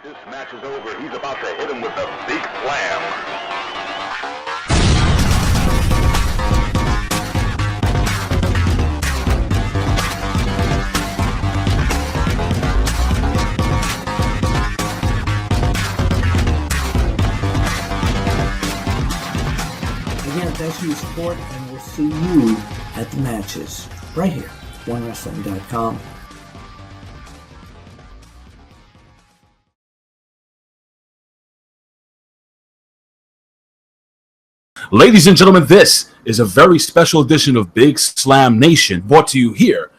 This match is over. He's about to hit him with the big slam. Again, thanks for your support, and we'll see you at the matches right here, OneWrestling.com. Ladies and gentlemen, this is a very special edition of Big Slam Nation, brought to you here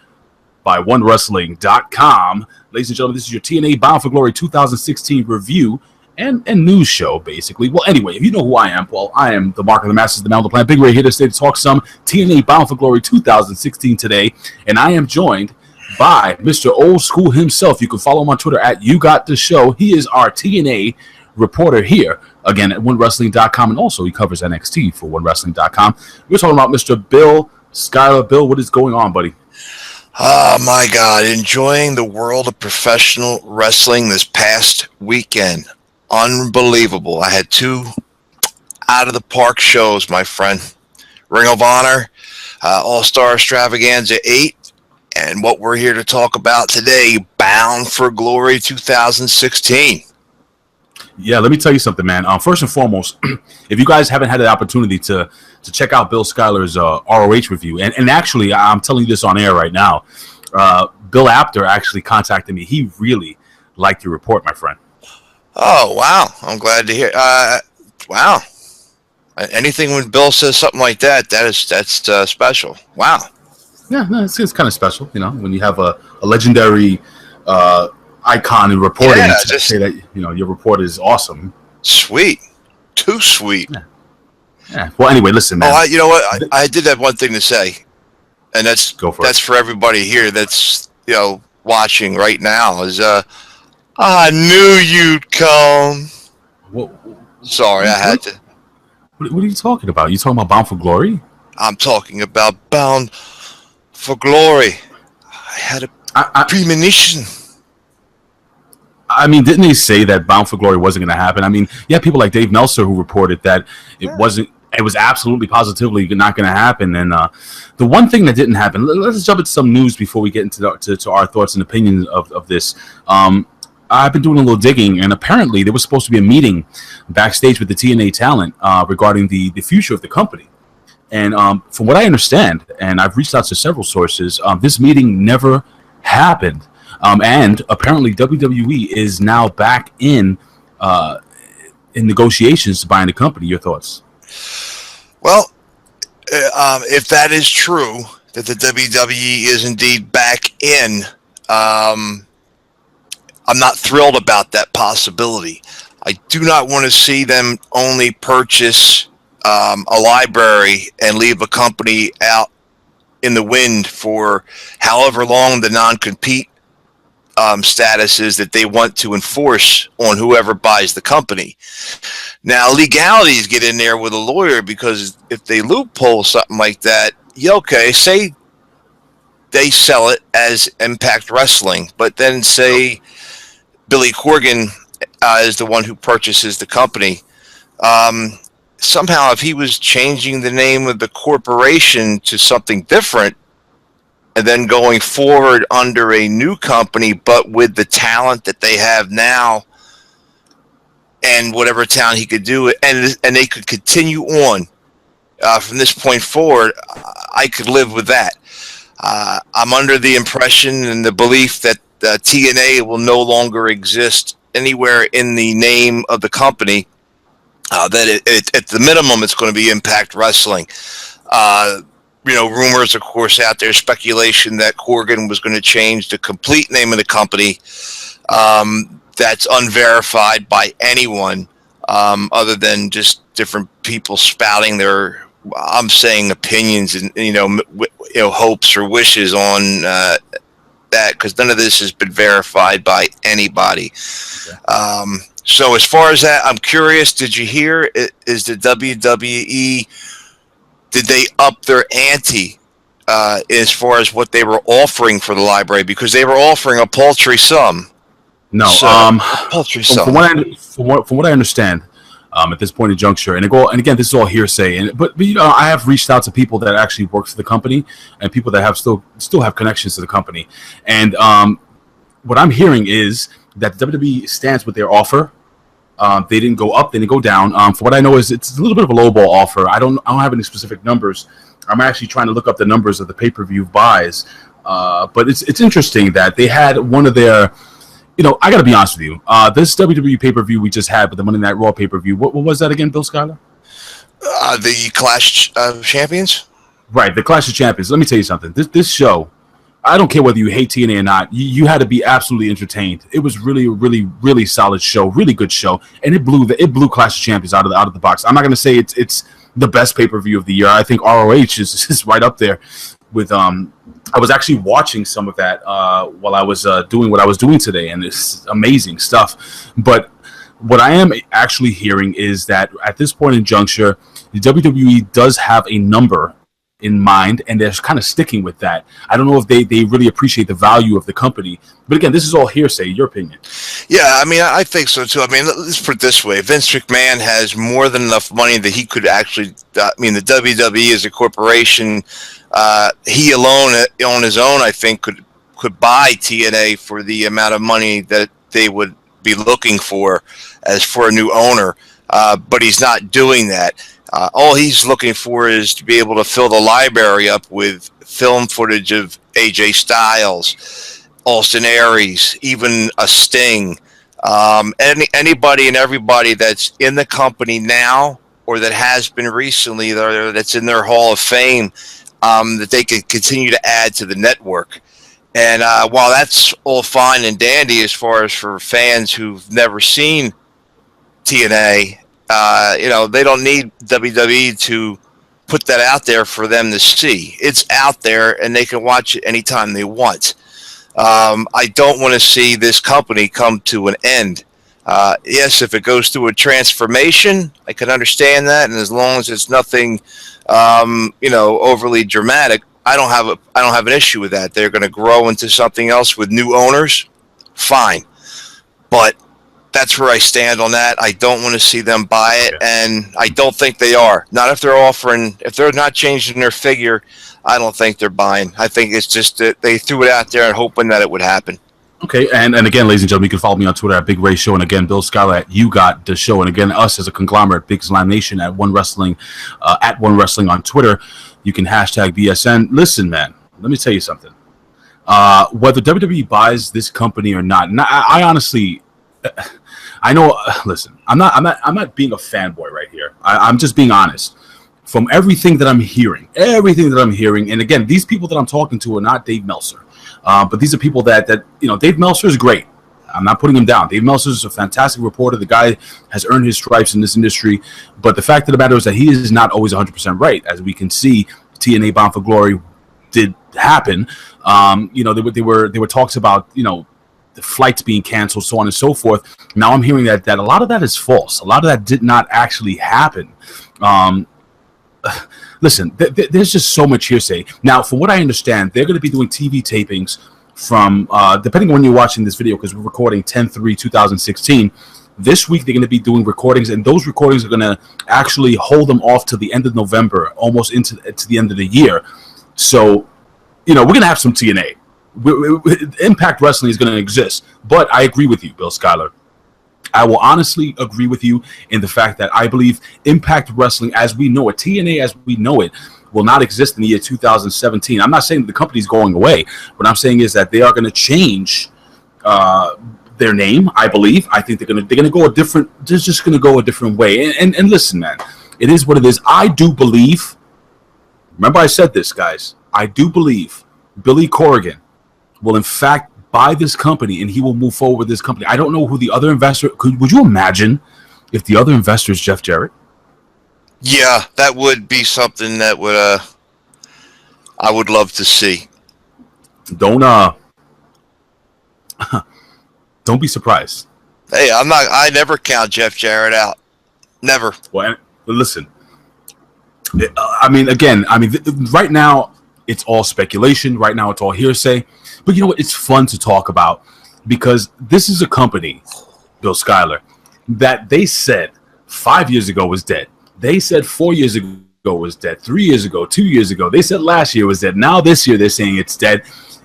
by OneWrestling.com. Ladies and gentlemen, this is your TNA Bound for Glory 2016 review and news show, basically. Well, anyway, if you know who I am, well, I am the Mark of the Masters, the man on the planet, Big Ray, here to stay to talk some TNA Bound for Glory 2016 today, and I am joined by Mr. Old School himself. You can follow him on Twitter at YouGotTheShow. He is our TNA reporter here, again, at OneWrestling.com, and also he covers NXT for OneWrestling.com. We're talking about Mr. Bill Schuyler. Bill, what is going on, buddy? Oh, my God. Enjoying the world of professional wrestling this past weekend. Unbelievable. I had two out-of-the-park shows, my friend. Ring of Honor, All-Star Extravaganza 8, and what we're here to talk about today, Bound for Glory 2016. Yeah, let me tell you something, man. First and foremost, if you guys haven't had the opportunity to check out Bill Schuyler's ROH review, and actually, I'm telling you this on air right now, Bill Apter actually contacted me. He really liked your report, my friend. Oh, wow. I'm glad to hear. Wow. Anything when Bill says something like that, that's special. Wow. Yeah, no, it's kind of special, you know, when you have a legendary icon in reporting to say that, you know, your report is awesome. Sweet. Too sweet. Yeah. Well, anyway, listen, man. Oh, you know what? I did have one thing to say, and that's for everybody here that's, you know, watching right now is I knew you'd come. Sorry, I had to. What are you talking about? You talking about Bound for Glory? I'm talking about Bound for Glory. I had a premonition. I mean, didn't they say that Bound for Glory wasn't going to happen? I mean, you had people like Dave Meltzer who reported that it was absolutely positively not going to happen. And the one thing that didn't happen, let's jump into some news before we get into to our thoughts and opinions of this. I've been doing a little digging, and apparently there was supposed to be a meeting backstage with the TNA talent regarding the future of the company. And from what I understand, and I've reached out to several sources, this meeting never happened. And apparently WWE is now back in negotiations to buying the company. Your thoughts? Well, if that is true, that the WWE is indeed back in, I'm not thrilled about that possibility. I do not want to see them only purchase a library and leave a company out in the wind for however long the non-compete status is that they want to enforce on whoever buys the company. Now, legalities get in there with a lawyer, because if they loophole something like that, okay, say they sell it as Impact Wrestling, but then say Billy Corgan is the one who purchases the company. Somehow, if he was changing the name of the corporation to something different, and then going forward under a new company, but with the talent that they have now, and whatever talent he could do it, and they could continue on from this point forward, I could live with that. I'm under the impression and the belief that TNA will no longer exist anywhere in the name of the company. That at the minimum, it's going to be Impact Wrestling. You know, rumors, of course, out there, speculation that Corgan was going to change the complete name of the company. That's unverified by anyone other than just different people spouting their, I'm saying, opinions and, hopes or wishes on that, because none of this has been verified by anybody. Okay. So as far as that, I'm curious, did you hear, is the WWE, did they up their ante as far as what they were offering for the library? Because they were offering a paltry sum. No. So, paltry from what I understand, at this point in juncture, and again, this is all hearsay. But you know, I have reached out to people that actually work for the company and people that have still have connections to the company. And what I'm hearing is that WWE stands with their offer. They didn't go up, they didn't go down. For what I know, is it's a little bit of a lowball offer. I don't have any specific numbers. I'm actually trying to look up the numbers of the pay-per-view buys. But it's interesting that they had one of their. You know, I got to be honest with you. This WWE pay-per-view we just had, but the Monday Night Raw pay-per-view, what was that again, Bill Schuyler? The Clash of Champions? Right, the Clash of Champions. Let me tell you something. This show, I don't care whether you hate TNA or not, you had to be absolutely entertained. It was really, really, really solid show, really good show, and it blew Clash of Champions out of the box. I'm not going to say it's the best pay-per-view of the year. I think ROH is right up there with I was actually watching some of that while I was doing what I was doing today, and it's amazing stuff. But what I am actually hearing is that at this point in juncture, the WWE does have a number in mind, and they're kind of sticking with that. I don't know if they really appreciate the value of the company. But again, this is all hearsay. Your opinion? Yeah, I mean, I think so too. I mean, let's put it this way: Vince McMahon has more than enough money that he could actually. I mean, the WWE is a corporation. He alone, on his own, I think could buy TNA for the amount of money that they would be looking for as for a new owner. But he's not doing that. All he's looking for is to be able to fill the library up with film footage of AJ Styles, Austin Aries, even a Sting. Anybody and everybody that's in the company now or that has been recently that's in their Hall of Fame, that they can continue to add to the network. And while that's all fine and dandy as far as for fans who've never seen TNA, you know, they don't need WWE to put that out there for them to see. It's out there, and they can watch it anytime they want. I don't want to see this company come to an end. Yes, if it goes through a transformation, I can understand that, and as long as it's nothing, you know, overly dramatic, I don't have an issue with that. They're going to grow into something else with new owners, fine. But that's where I stand on that. I don't want to see them buy it, and I don't think they are. Not if they're not changing their figure, I don't think they're buying. I think it's just that they threw it out there and hoping that it would happen. Okay, and again, ladies and gentlemen, you can follow me on Twitter at Big Ray Show, and again, Bill Schuyler at You Got the Show, and again, us as a conglomerate, Big Slam Nation at One Wrestling on Twitter. You can hashtag BSN. Listen, man, let me tell you something. Whether WWE buys this company or not, I honestly, I know. Listen, I'm not being a fanboy right here. I'm just being honest. From everything that I'm hearing, and again, these people that I'm talking to are not Dave Meltzer. But these are people that you know. Dave Meltzer is great. I'm not putting him down. Dave Meltzer is a fantastic reporter. The guy has earned his stripes in this industry. But the fact of the matter is that he is not always 100% right. As we can see, TNA Bound for Glory did happen. You know, there were talks about, you know, the flights being canceled, so on and so forth. Now I'm hearing that a lot of that is false. A lot of that did not actually happen. Listen, there's just so much hearsay. Now, from what I understand, they're going to be doing TV tapings from, depending on when you're watching this video, because we're recording 10/3/2016. This week, they're going to be doing recordings, and those recordings are going to actually hold them off to the end of November, almost to the end of the year. So, you know, we're going to have some TNA. Impact Wrestling is going to exist. But I agree with you, Bill Schuyler. I will honestly agree with you in the fact that I believe Impact Wrestling as we know it, TNA as we know it, will not exist in the year 2017. I'm not saying that the company's going away. What I'm saying is that they are going to change their name, I believe. I think they're going to go a different, they're just going to go a different way. And listen, man, it is what it is. I do believe, remember I said this, guys, I do believe Billy Corrigan will in fact buy this company, and he will move forward with this company. I don't know who the other investor would you imagine if the other investor is Jeff Jarrett? Yeah, that would be something that would I would love to see. Don't be surprised. Hey, I never count Jeff Jarrett out. Never. Well, listen. Right now it's all speculation. Right now it's all hearsay. But you know what? It's fun to talk about because this is a company, Bill Schuyler, that they said 5 years ago was dead. They said 4 years ago was dead. 3 years ago, 2 years ago, they said last year was dead. Now this year they're saying it's dead,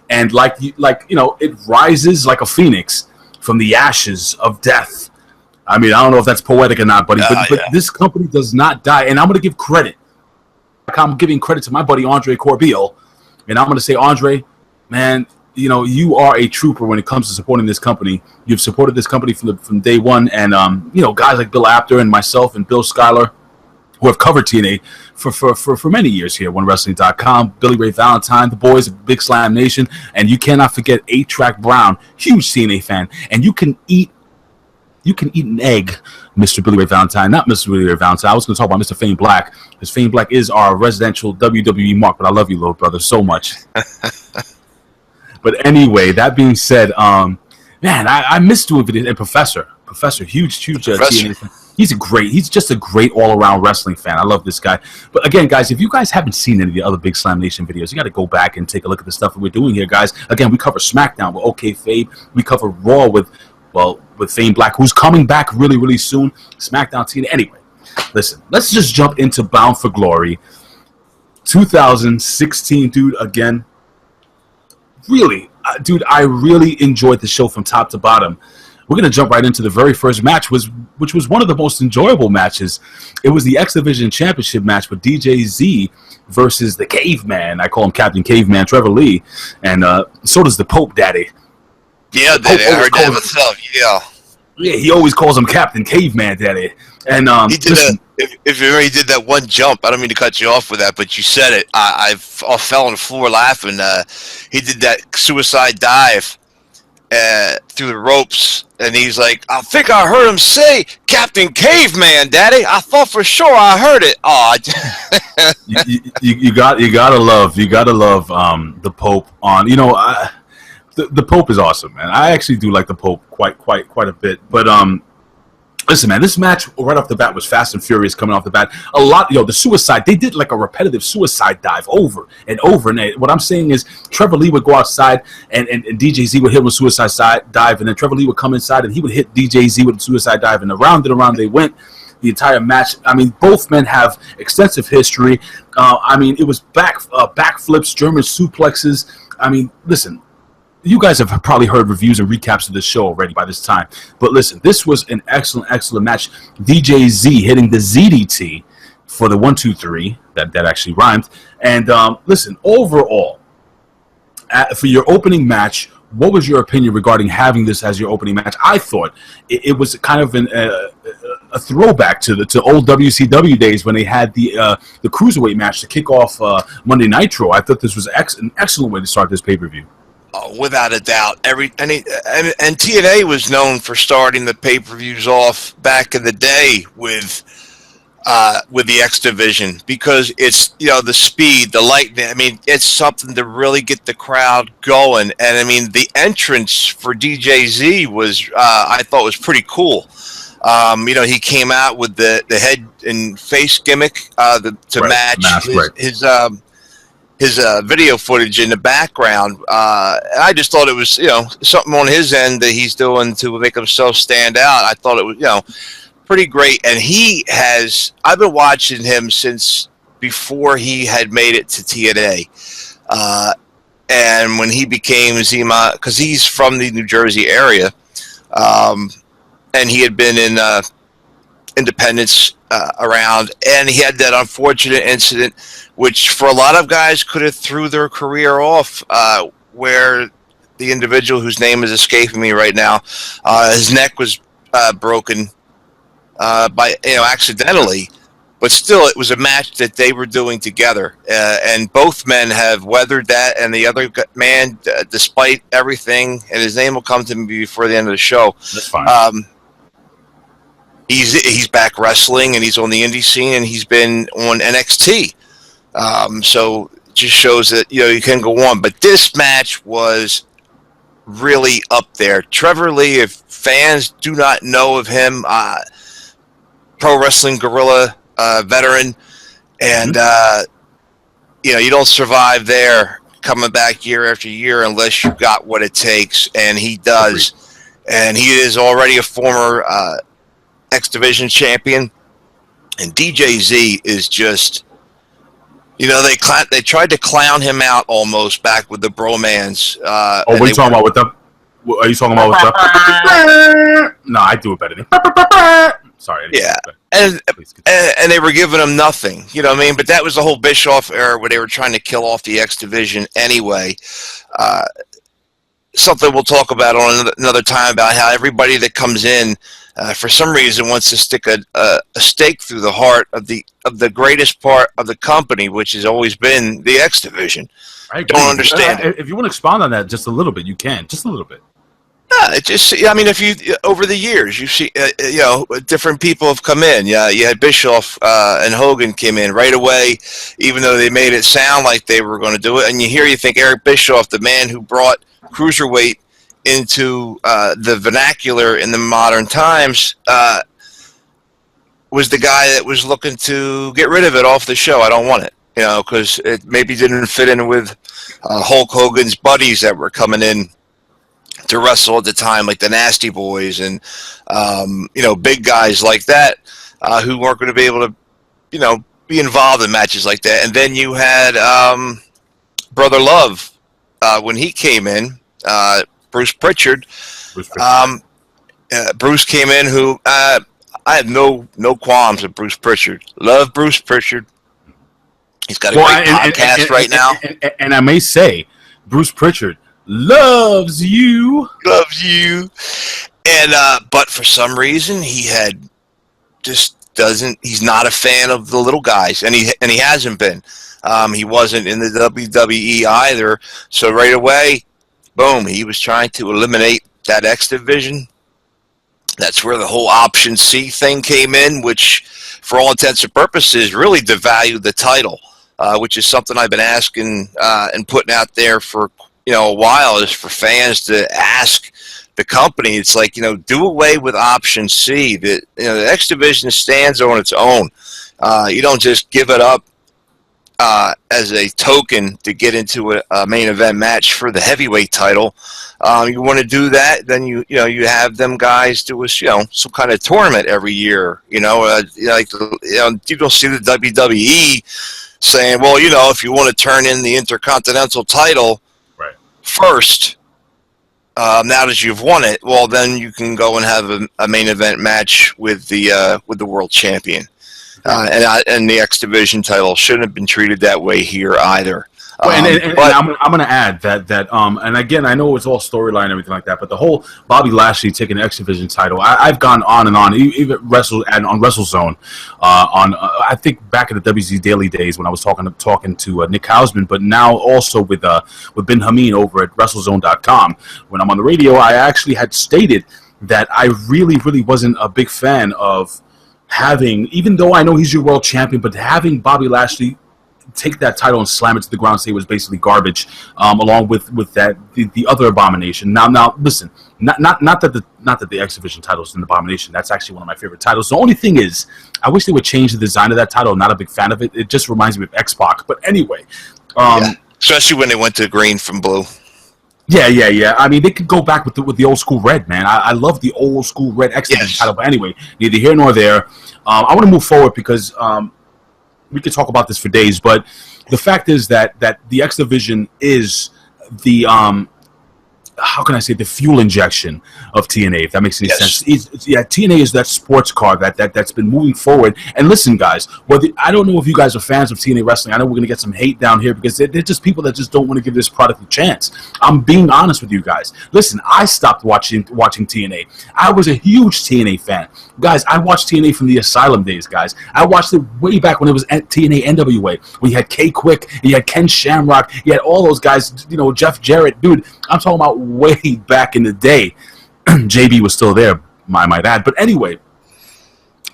and it rises like a phoenix from the ashes of death. I mean, I don't know if that's poetic or not, buddy, but this company does not die, and I'm going to give credit. I'm giving credit to my buddy Andre Corbeil, and I'm going to say, Andre, man, you are a trooper when it comes to supporting this company. You've supported this company from day one, and guys like Bill Apter and myself and Bill Schuyler, who have covered TNA for many years here at OneWrestling.com, Billy Ray Valentine, the boys of Big Slam Nation, and you cannot forget 8-Track Brown, huge TNA fan, and you can eat an egg, Mr. Billy Ray Valentine, not Mr. Billy Ray Valentine. I was going to talk about Mr. Fane Black, because Fane Black is our residential WWE mark, but I love you, little brother, so much. But anyway, that being said, man, I miss doing videos. And Professor, huge TNA fan. He's just a great all-around wrestling fan. I love this guy. But again, guys, if you guys haven't seen any of the other Big Slam Nation videos, you got to go back and take a look at the stuff that we're doing here, guys. Again, we cover SmackDown with OK Fabe. We cover Raw with Fane Black, who's coming back really, really soon. SmackDown TNA. Anyway, listen, let's just jump into Bound for Glory 2016, dude. Again, really, dude, I really enjoyed the show from top to bottom. We're going to jump right into the very first match, which was one of the most enjoyable matches. It was the X Division Championship match with DJZ versus the Caveman. I call him Captain Caveman, Trevor Lee, and so does the Pope Daddy. Yeah, Daddy, I heard that myself, Yeah, he always calls him Captain Caveman Daddy. And he did if you remember, he did that one jump. I don't mean to cut you off with that, but you said it. I fell on the floor laughing. He did that suicide dive through the ropes, and he's like, I think I heard him say Captain Caveman, Daddy. I thought for sure I heard it. Oh, you gotta love the Pope on. The Pope is awesome, man. I actually do like the Pope quite a bit. But listen, man, this match right off the bat was fast and furious coming off the bat. A lot, the suicide, they did like a repetitive suicide dive over and over. And what I'm saying is Trevor Lee would go outside and DJZ would hit him with a suicide dive, and then Trevor Lee would come inside and he would hit DJZ with a suicide dive, and around and around they went the entire match. I mean, both men have extensive history. It was backflips, German suplexes. I mean, listen, you guys have probably heard reviews and recaps of this show already by this time. But listen, this was an excellent match. DJZ hitting the ZDT for the 1-2-3. That actually rhymed. And listen, overall, for your opening match, what was your opinion regarding having this as your opening match? I thought it was kind of a throwback to old WCW days when they had the Cruiserweight match to kick off Monday Nitro. I thought this was an excellent way to start this pay-per-view. Without a doubt, and TNA was known for starting the pay-per-views off back in the day with the X Division, because it's the speed, the lightning. I mean, it's something to really get the crowd going. And I mean, the entrance for DJZ was I thought was pretty cool. He came out with the head and face gimmick to match his video footage in the background. I just thought it was, something on his end that he's doing to make himself stand out. I thought it was, pretty great. And I've been watching him since before he had made it to TNA. And when he became Zima, because he's from the New Jersey area, and he had been in Independence around, and he had that unfortunate incident, which for a lot of guys could have threw their career off, where the individual whose name is escaping me right now, his neck was broken by accidentally, but still it was a match that they were doing together, and both men have weathered that, and the other man, despite everything, and his name will come to me before the end of the show. That's fine. He's back wrestling, and he's on the indie scene, and he's been on NXT. So it just shows that you can go on. But this match was really up there. Trevor Lee, if fans do not know of him, Pro Wrestling Guerrilla veteran, and you don't survive there coming back year after year unless you got what it takes, and he does. And he is already a former X Division champion. And DJZ is just, they tried to clown him out almost back with the bromance. What are you talking about with them? Are you talking about with them? No, I do it better than. Sorry. Yeah, and they were giving him nothing. You know what I mean? But that was the whole Bischoff era where they were trying to kill off the X Division anyway. Something we'll talk about on another time about how everybody that comes in, for some reason, wants to stick a stake through the heart of the greatest part of the company, which has always been the X Division. I don't understand. If you want to expound on that just a little bit, you can. Just a little bit. If you over the years you see, different people have come in. Yeah, you had Bischoff and Hogan came in right away, even though they made it sound like they were going to do it. And you think Eric Bischoff, the man who brought cruiserweight into the vernacular in the modern times, was the guy that was looking to get rid of it off the show. I don't want it, because it maybe didn't fit in with Hulk Hogan's buddies that were coming in to wrestle at the time, like the Nasty Boys and big guys like that who weren't going to be able to be involved in matches like that. And then you had Brother Love when he came in, Bruce Pritchard. Bruce came in, who I have no qualms with Bruce Pritchard. Love Bruce Pritchard. He's got a great podcast right now. And I may say, Bruce Pritchard loves you. And but for some reason he's not a fan of the little guys, and he hasn't been. He wasn't in the WWE either. So right away, boom, he was trying to eliminate that X Division. That's where the whole Option C thing came in, which for all intents and purposes really devalued the title, which is something I've been asking and putting out there for a while, is for fans to ask the company. It's like, do away with Option C. The X Division stands on its own. You don't just give it up as a token to get into a main event match for the heavyweight title. You want to do that, then you have them guys do some kind of tournament every year. You don't see the WWE saying, well, if you want to turn in the Intercontinental title first, now that you've won it, well, then you can go and have a main event match with the world champion. And the X Division title shouldn't have been treated that way here either. And I'm going to add that and again, I know it's all storyline and everything like that, but the whole Bobby Lashley taking the X Division title, I've gone on and on, even on WrestleZone, I think back in the WZ Daily days when I was talking to Nick Hausman, but now also with Ben Hameen over at WrestleZone.com. When I'm on the radio, I actually had stated that I really, really wasn't a big fan of having, even though I know he's your world champion, but having Bobby Lashley take that title and slam it to the ground and say it was basically garbage, along with that the other abomination. Now listen, not that the X Division title is an abomination. That's actually one of my favorite titles. The only thing is, I wish they would change the design of that title. I'm not a big fan of it. It just reminds me of X-Pac. But anyway, especially when they went to green from blue. Yeah. I mean, they could go back with the old school red, man. I love the old school red X Division title. But anyway, neither here nor there. I want to move forward because we could talk about this for days, but the fact is that the X Division is the how can I say, the fuel injection of TNA, if that makes any sense. TNA is that sports car that's been moving forward. And listen, guys, I don't know if you guys are fans of TNA wrestling. I know we're going to get some hate down here because they're just people that just don't want to give this product a chance. I'm being honest with you guys. Listen, I stopped watching TNA. I was a huge TNA fan. Guys, I watched TNA from the Asylum days, guys. I watched it way back when it was at TNA NWA. We had K Quick, you had Ken Shamrock, you had all those guys, Jeff Jarrett. Dude, I'm talking about way back in the day. JB was still there, I might add. But anyway,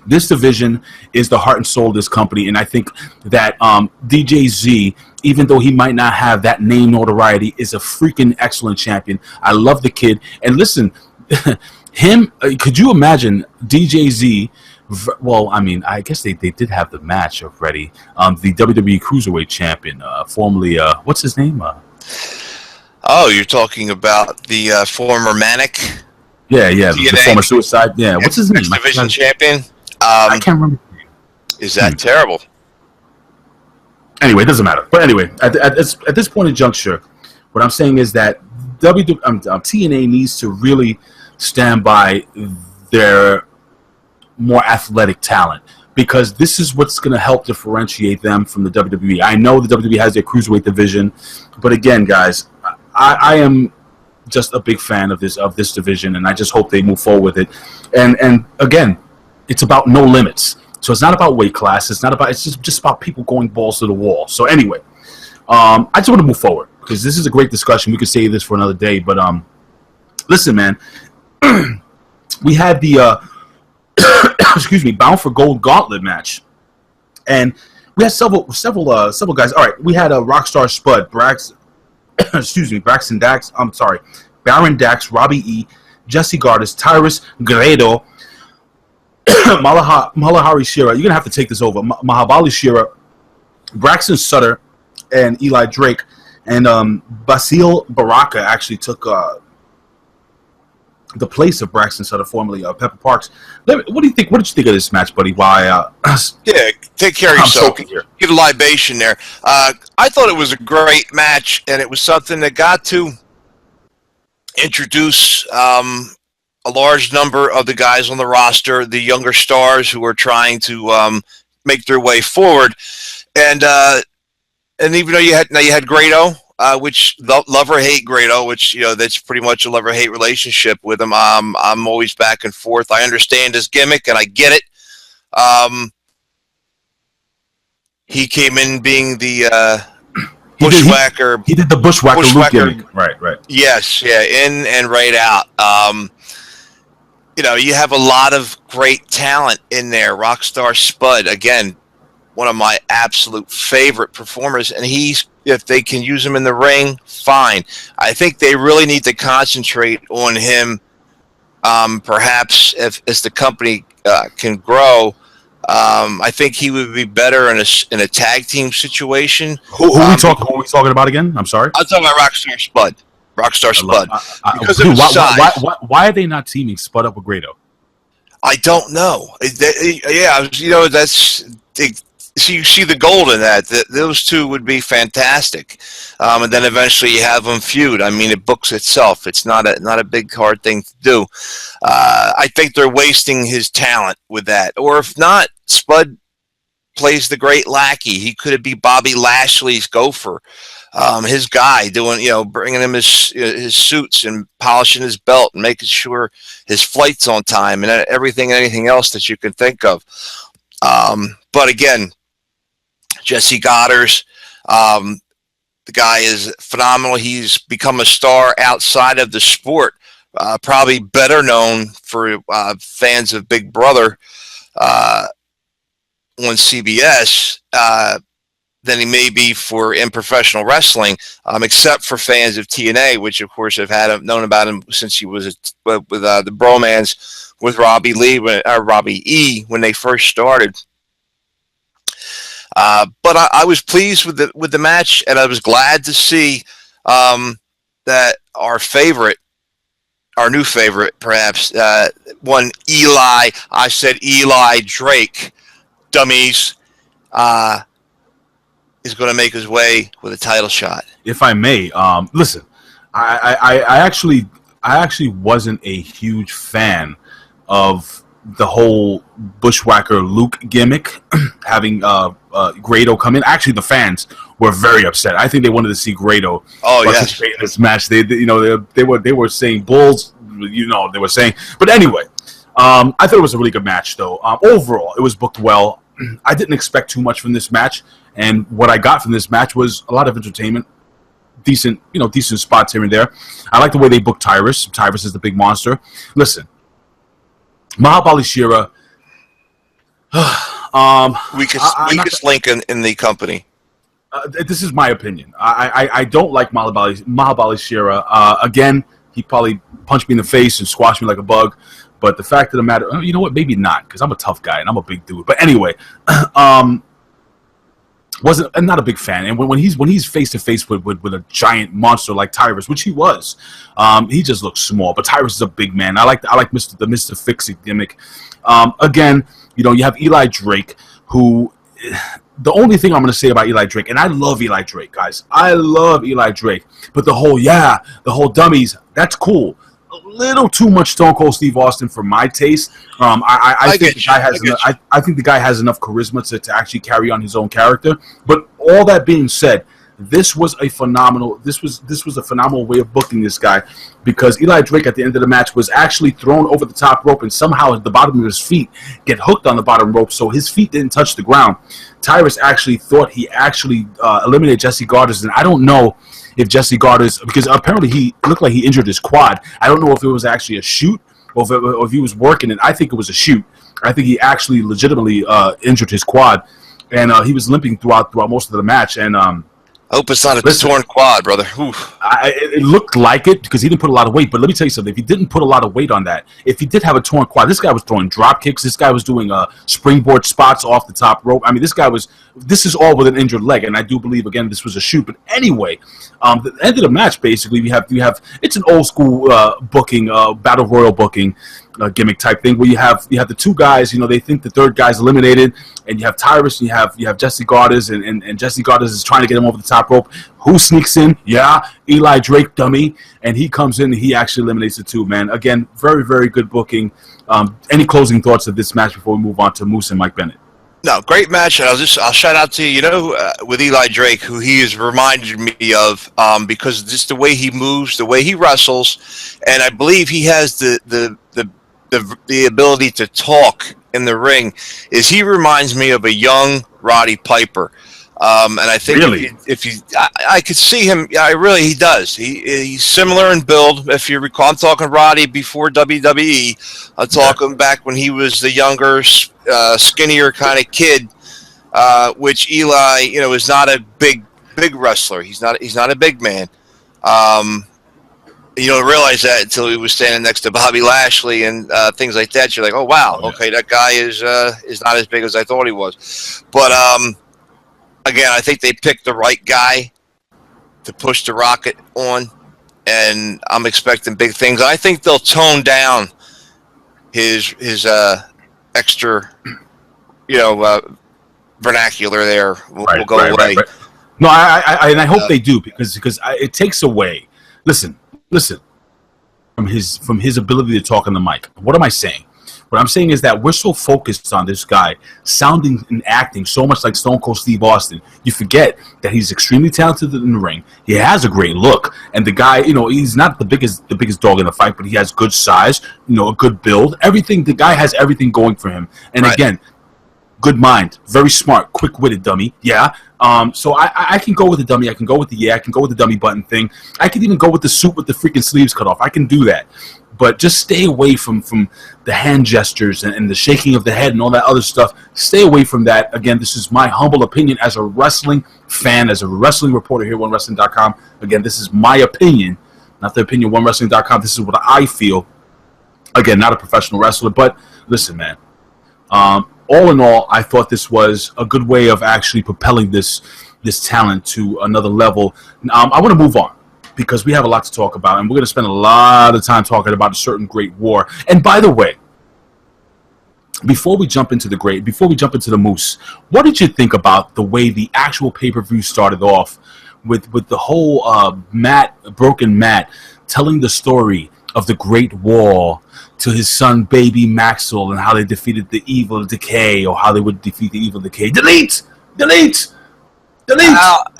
this division is the heart and soul of this company, and I think that DJZ, even though he might not have that name notoriety, is a freaking excellent champion. I love the kid. And listen, him, could you imagine DJZ? Well, I mean, I guess they did have the match already. The WWE Cruiserweight champion, formerly, what's his name? Oh, you're talking about the former Manic? Yeah, the former Suicide. Yeah, what's his name? Division champion. I can't remember. Is that terrible? Anyway, it doesn't matter. But anyway, at this point in juncture, what I'm saying is that TNA needs to really stand by their more athletic talent, because this is what's going to help differentiate them from the WWE. I know the WWE has their cruiserweight division, but again, guys, I am just a big fan of this division, and I just hope they move forward with it. And again, it's about no limits. So it's not about weight class. It's just about people going balls to the wall. So anyway, I just want to move forward because this is a great discussion. We could save this for another day. But listen, man, we had the excuse me, Bound for Gold Gauntlet match, and we had several guys. All right, we had a Rockstar Spud, Braxton Dax. I'm sorry, Baron Dax, Robbie E, Jessie Godderz, Tyrus, Guerrero, Malahari Shira. You're gonna have to take this over. Mahabali Shira, Braxton Sutter, and Eli Drake, and Basile Baraka actually took the place of Braxton Sutter, formerly Pepper Parks. What do you think? What did you think of this match, buddy? Why? Yeah, take care of yourself. Get a libation there. I thought it was a great match, and it was something that got to introduce a large number of the guys on the roster, the younger stars who are trying to make their way forward. And even though you had Grado, which love or hate Grado, which that's pretty much a love or hate relationship with him. I'm always back and forth. I understand his gimmick and I get it. He came in being the bushwhacker. He did the bushwhacker Luke gimmick. Right. Yes, yeah, in and right out. You have a lot of great talent in there. Rockstar Spud, again, one of my absolute favorite performers, and if they can use him in the ring, fine. I think they really need to concentrate on him. Perhaps as the company can grow, I think he would be better in a tag team situation. Who are we talking about again? I'm sorry. I'm talking about Rockstar Spud. Because dude, why are they not teaming Spud up with Grado? I don't know. You see the gold in that. Those two would be fantastic. And then eventually you have them feud. I mean, it books itself. It's not a big, hard thing to do. I think they're wasting his talent with that. Or if not, Spud plays the great lackey. He could be Bobby Lashley's gopher. His guy bringing him his suits and polishing his belt and making sure his flight's on time and anything else that you can think of. But again, Jessie Godderz, the guy is phenomenal. He's become a star outside of the sport, probably better known for fans of Big Brother on CBS than he may be in professional wrestling, except for fans of TNA, which of course have known about him since he was with the bromance with Robbie E when they first started. But I was pleased with the match, and I was glad to see that our new favorite, perhaps, one Eli. I said Eli Drake, dummies, is going to make his way with a title shot. If I may, listen, I actually wasn't a huge fan of the whole Bushwhacker Luke gimmick, having Grado come in. Actually, the fans were very upset. I think they wanted to see Grado participate in this match. They were saying bulls. They were saying. But anyway, I thought it was a really good match, though. Overall, it was booked well. I didn't expect too much from this match, and what I got from this match was a lot of entertainment. Decent spots here and there. I like the way they booked Tyrus. Tyrus is the big monster. Listen. Mahabali Shira, weakest link in the company. This is my opinion. I don't like Mahabali Shira. Again, he probably punched me in the face and squashed me like a bug. But the fact of the matter, you know what? Maybe not, because I'm a tough guy and I'm a big dude. But anyway, I'm not a big fan. And when he's face to face with a giant monster like Tyrus, which he was, he just looks small. But Tyrus is a big man. I like the Mr. Fix-It gimmick. Again, you have Eli Drake, who the only thing I'm going to say about Eli Drake, and I love Eli Drake, guys. I love Eli Drake, but the whole dummies, that's cool. A little too much Stone Cold Steve Austin for my taste. I think the guy has enough charisma to actually carry on his own character. But all that being said, this was a phenomenal way of booking this guy, because Eli Drake at the end of the match was actually thrown over the top rope, and somehow the bottom of his feet get hooked on the bottom rope, so his feet didn't touch the ground. Tyrus actually thought he eliminated Jessie Godderz, and I don't know if Jessie Godderz, because apparently he looked like he injured his quad. I don't know if it was actually a shoot or if he was working it. I think it was a shoot. I think he actually legitimately injured his quad, and he was limping throughout most of the match. And I hope it's not a torn quad, brother. It looked like it, because he didn't put a lot of weight. But let me tell you something. If he didn't put a lot of weight on that, if he did have a torn quad, this guy was throwing drop kicks. This guy was doing springboard spots off the top rope. I mean, this is all with an injured leg. And I do believe, again, this was a shoot. But anyway, the end of the match, basically, we have it's an old school booking, battle royal booking gimmick type thing, where you have the two guys, they think the third guy's eliminated, and you have Tyrus, and you have Jessie Godderz, and Jessie Godderz is trying to get him over the top rope. Who sneaks in? Yeah, Eli Drake, dummy, and he comes in and he actually eliminates the two, man. Again, very, very good booking. Any closing thoughts of this match before we move on to Moose and Mike Bennett? No, great match, and I'll shout out to you. With Eli Drake, who he has reminded me of, because just the way he moves, the way he wrestles, and I believe he has the ability to talk in the ring. Is he reminds me of a young Roddy Piper, and I think really? I could see him. Yeah, he does. He's similar in build. If you recall, I'm talking Roddy before WWE. I'm talking back when he was the younger, skinnier kind of kid, which Eli, is not a big wrestler. He's not a big man. You don't realize that until he was standing next to Bobby Lashley and things like that. You're like, oh wow, okay, that guy is not as big as I thought he was. But again, I think they picked the right guy to push the rocket on, and I'm expecting big things. I think they'll tone down his extra, vernacular there. Will go away. Right. No, I hope they do, because it takes away. Listen, from his ability to talk on the mic. What am I saying? What I'm saying is that we're so focused on this guy sounding and acting so much like Stone Cold Steve Austin, you forget that he's extremely talented in the ring. He has a great look, and the guy, he's not the biggest dog in the fight, but he has good size, a good build. Everything, the guy has everything going for him. And again, good mind, very smart, quick-witted dummy. Yeah. So I can go with the dummy. I can go with the dummy button thing. I can even go with the suit with the freaking sleeves cut off. I can do that. But just stay away from the hand gestures and the shaking of the head and all that other stuff. Stay away from that. Again, this is my humble opinion as a wrestling fan, as a wrestling reporter here at OneWrestling.com. Again, this is my opinion, not the opinion of OneWrestling.com. This is what I feel. Again, not a professional wrestler, but listen, man. All in all, I thought this was a good way of actually propelling this talent to another level. I want to move on, because we have a lot to talk about, and we're going to spend a lot of time talking about a certain great war. And by the way, before we jump into the Moose, what did you think about the way the actual pay-per-view started off with the whole broken Matt telling the story of the Great War to his son, baby Maxwell, and how they defeated the evil Decay, or how they would defeat the evil Decay? Delete!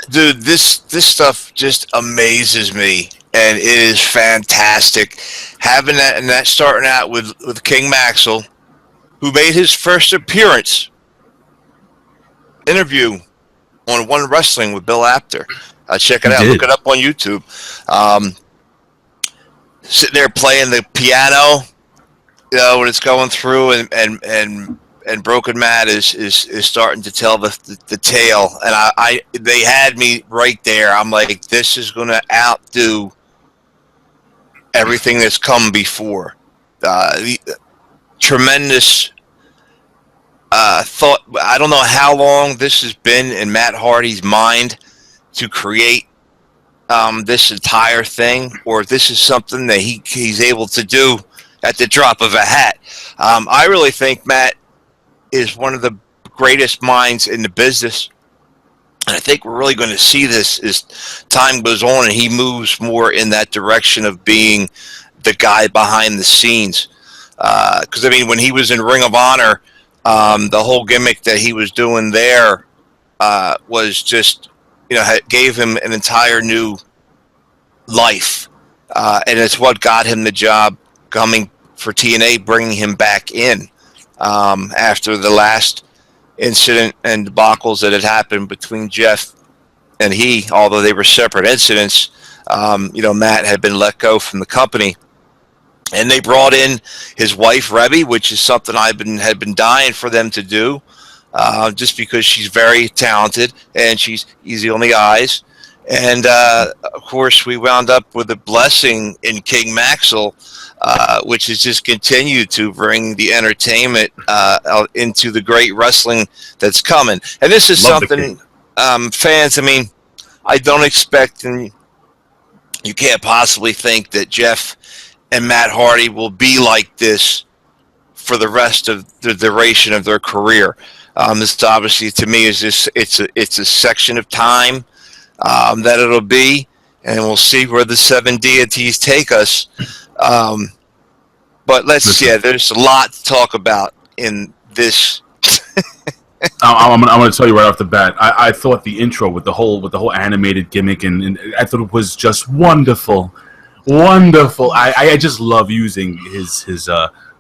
Dude, this stuff just amazes me, and it is fantastic. Having that, and that starting out with King Maxwell, who made his first interview on One Wrestling with Bill Apter. Check it out. Look it up on YouTube. Sitting there playing the piano, when it's going through, and Broken Matt is starting to tell the tale, and they had me right there. I'm like, this is going to outdo everything that's come before. Tremendous thought, I don't know how long this has been in Matt Hardy's mind to create this entire thing, or if this is something that he's able to do at the drop of a hat. I really think Matt is one of the greatest minds in the business. And I think we're really going to see this as time goes on and he moves more in that direction of being the guy behind the scenes. Because, I mean, when he was in Ring of Honor, the whole gimmick that he was doing there was just, gave him an entire new life. And it's what got him the job coming for TNA, bringing him back in after the last incident and debacles that had happened between Jeff and he, although they were separate incidents. Matt had been let go from the company, and they brought in his wife Robbie, which is something had been dying for them to do, just because she's very talented and she's easy on the eyes. And of course, we wound up with a blessing in King Maxwell, which has just continued to bring the entertainment into the great wrestling that's coming. And this is something, fans, I mean, I don't expect, and you can't possibly think that Jeff and Matt Hardy will be like this for the rest of the duration of their career. This obviously, to me, is it's a section of time that it'll be, and we'll see where the seven deities take us. But there's a lot to talk about in this. I'm going to tell you right off the bat. I thought the intro with the whole animated gimmick, and I thought it was just wonderful. I just love using his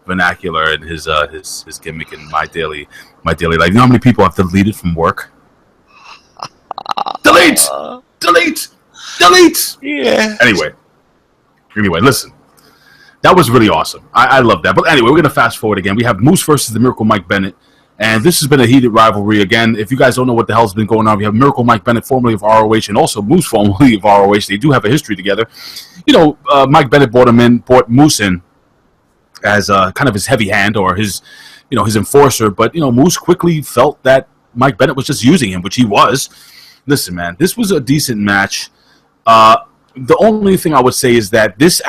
vernacular and his gimmick in my daily life. You know how many people I've deleted from work? Delete. Yeah. Anyway, listen. That was really awesome. I love that. But anyway, we're going to fast forward again. We have Moose versus the Miracle Mike Bennett. And this has been a heated rivalry again. If you guys don't know what the hell's been going on, we have Miracle Mike Bennett, formerly of ROH, and also Moose, formerly of ROH. They do have a history together. Mike Bennett brought Moose in as kind of his heavy hand or his enforcer. But, Moose quickly felt that Mike Bennett was just using him, which he was. Listen, man, this was a decent match. The only thing I would say is that this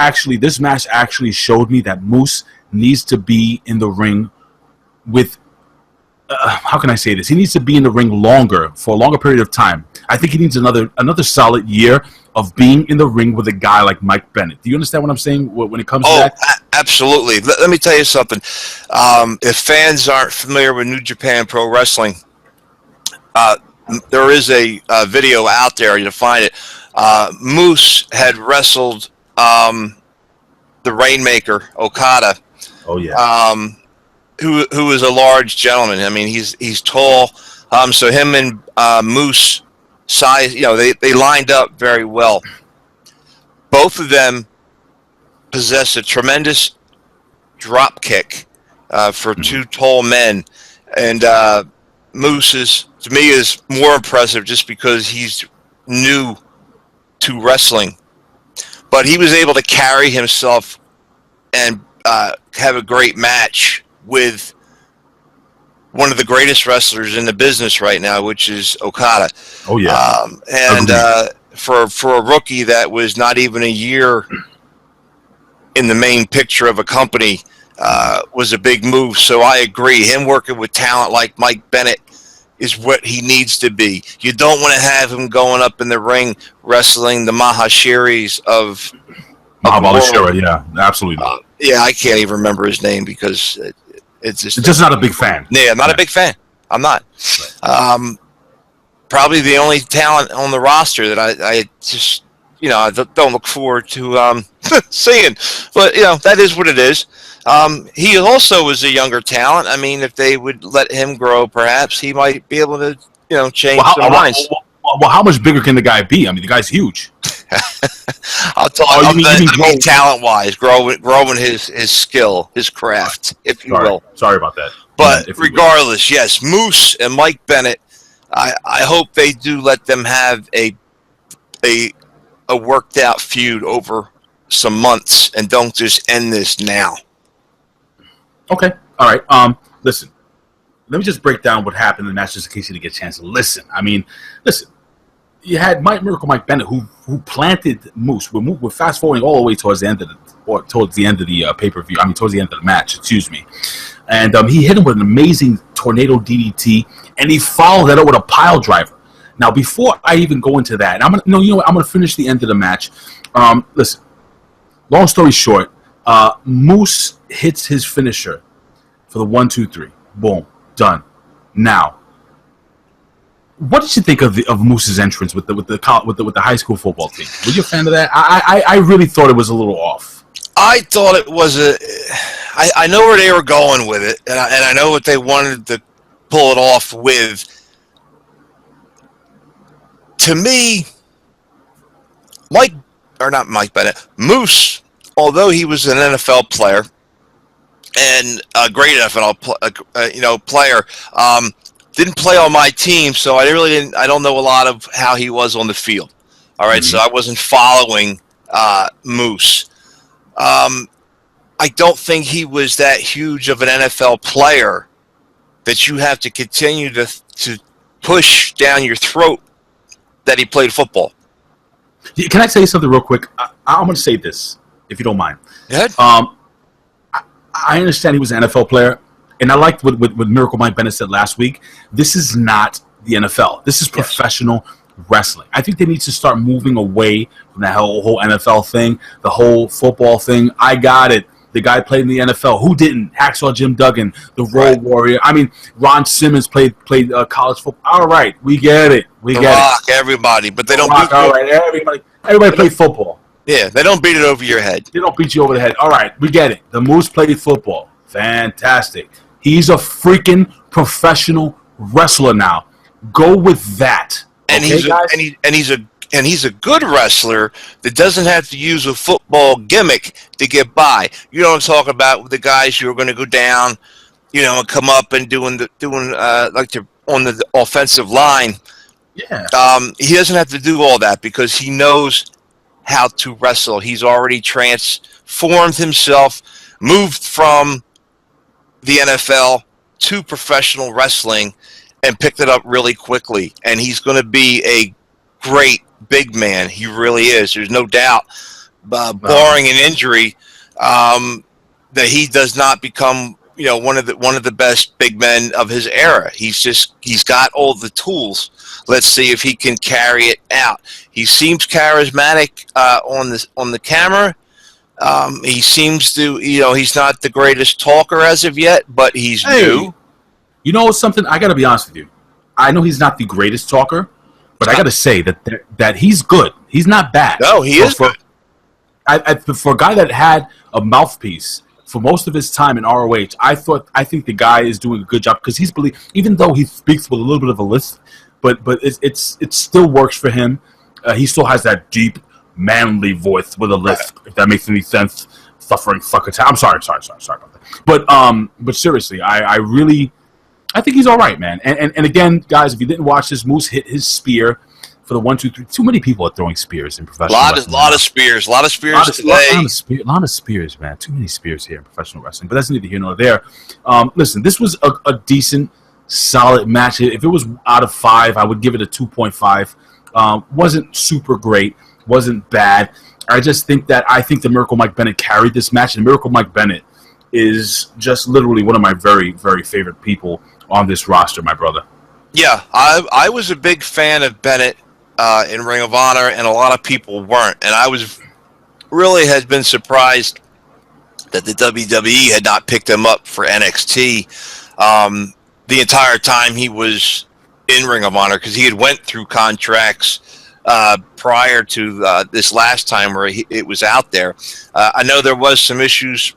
match actually showed me that Moose needs to be in the ring with, how can I say this? He needs to be in the ring for a longer period of time. I think he needs another solid year of being in the ring with a guy like Mike Bennett. Do you understand what I'm saying when it comes to that? Absolutely. Let me tell you something. If fans aren't familiar with New Japan Pro Wrestling, there is a video out there. You'll find it. Moose had wrestled the Rainmaker Okada. Oh yeah. Who is a large gentleman. I mean, he's tall. So him and Moose size, they lined up very well. Both of them possess a tremendous drop kick for two tall men, and Moose to me is more impressive just because he's new to wrestling, but he was able to carry himself and have a great match with one of the greatest wrestlers in the business right now, which is Okada. Oh yeah. For a rookie that was not even a year in the main picture of a company, was a big move. So I agree. Him working with talent like Mike Bennett is what he needs to be. You don't want to have him going up in the ring wrestling the Mahashiris of Mahabalishira, yeah, absolutely not. Yeah, I can't even remember his name because it's just not a big fan. Yeah, I'm not a big fan. I'm not. Right. Probably the only talent on the roster that I just, I don't look forward to seeing. But, that is what it is. He also was a younger talent. I mean, if they would let him grow, perhaps he might be able to, change some minds. Well, how much bigger can the guy be? I mean, the guy's huge. I'll talk talent-wise, growing his skill, his craft, if you will. Sorry about that. But regardless, yes, Moose and Mike Bennett, I hope they do let them have a worked out feud over some months and don't just end this now. Okay. All right. Listen. let me just break down what happened in the match just in case you didn't get a chance to listen. I mean, listen. You had Miracle Mike Bennett who planted Moose. We're fast forwarding all the way towards the end of the pay-per-view. I mean, towards the end of the match. Excuse me. And he hit him with an amazing tornado DDT, and he followed that up with a pile driver. Now, before I even go into that, I'm gonna finish the end of the match. Listen. Long story short, Moose hits his finisher for the 1, 2, 3. Boom, done. Now. What did you think of Moose's entrance with the high school football team? Were you a fan of that? I really thought it was a little off. I thought it was I know where they were going with it, and I know what they wanted to pull it off with. To me, not Mike Bennett, Moose, although he was an NFL player and a great NFL player. Didn't play on my team, so I don't know a lot of how he was on the field. All right, so I wasn't following Moose. I don't think he was that huge of an NFL player that you have to continue to push down your throat that he played football. Can I tell you something real quick? I'm going to say this, if you don't mind. Go ahead. I understand he was an NFL player. And I liked what Miracle Mike Bennett said last week. This is not the NFL. This is professional wrestling. I think they need to start moving away from that whole NFL thing, the whole football thing. I got it. The guy played in the NFL. Who didn't? Hacksaw Jim Duggan, the Road Warrior. I mean, Ron Simmons played college football. All right, we get it. We get it. Everybody, but they don't beat all right, everybody played football. Yeah, they don't beat it over your head. They don't beat you over the head. All right, we get it. The Moose played football. Fantastic. He's a freaking professional wrestler now. Go with that. And he's a good wrestler that doesn't have to use a football gimmick to get by. You know what I'm talking about with the guys who are going to go down, and come up and doing on the offensive line. Yeah. He doesn't have to do all that because he knows how to wrestle. He's already transformed himself, moved from the NFL to professional wrestling, and picked it up really quickly. And he's going to be a great big man. He really is. There's no doubt, barring an injury, that he does not become one of the best big men of his era. He's got all the tools. Let's see if he can carry it out. He seems charismatic on the camera. He seems to, he's not the greatest talker as of yet, but he's new. You know something? I got to be honest with you. I know he's not the greatest talker, but I got to say that he's good. He's not bad. No, he is good. For a guy that had a mouthpiece for most of his time in ROH, I think the guy is doing a good job because even though he speaks with a little bit of a lisp, but it still works for him. He still has that deep, manly voice with a lisp, if that makes any sense. Suffering fucker. I'm sorry about that. But seriously, I think he's all right, man. And again, guys, if you didn't watch this, Moose hit his spear for the 1, 2, 3. Too many people are throwing spears in professional wrestling. A lot of spears today. A lot of spears, man. Too many spears here in professional wrestling. But that's neither here nor there. Listen, this was a decent, solid match. If it was out of 5, I would give it a 2.5. Wasn't super great. Wasn't bad. I think the Miracle Mike Bennett carried this match, and Miracle Mike Bennett is just literally one of my very, very favorite people on this roster, my brother. Yeah, I was a big fan of Bennett in Ring of Honor, and a lot of people weren't. And I had been surprised that the WWE had not picked him up for NXT the entire time he was in Ring of Honor, because he had went through contracts prior to this last time where it was out there. I know there was some issues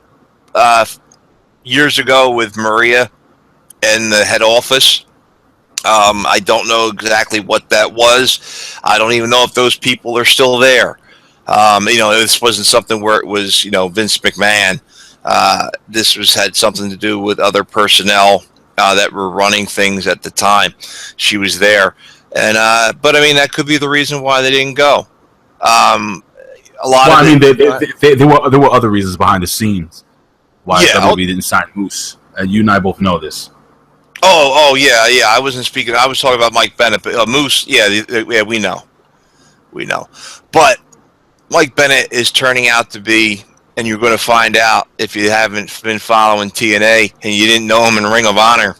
years ago with Maria and the head office. I don't know exactly what that was. I don't even know if those people are still there. This wasn't something where it was, Vince McMahon. This had something to do with other personnel that were running things at the time. She was there. And but I mean, that could be the reason why they didn't go. There were other reasons behind the scenes why WWE didn't sign Moose. And you and I both know this. Oh, yeah. I wasn't speaking. I was talking about Mike Bennett. But, Moose, yeah, we know. But Mike Bennett is turning out to be, and you're going to find out if you haven't been following TNA and you didn't know him in Ring of Honor,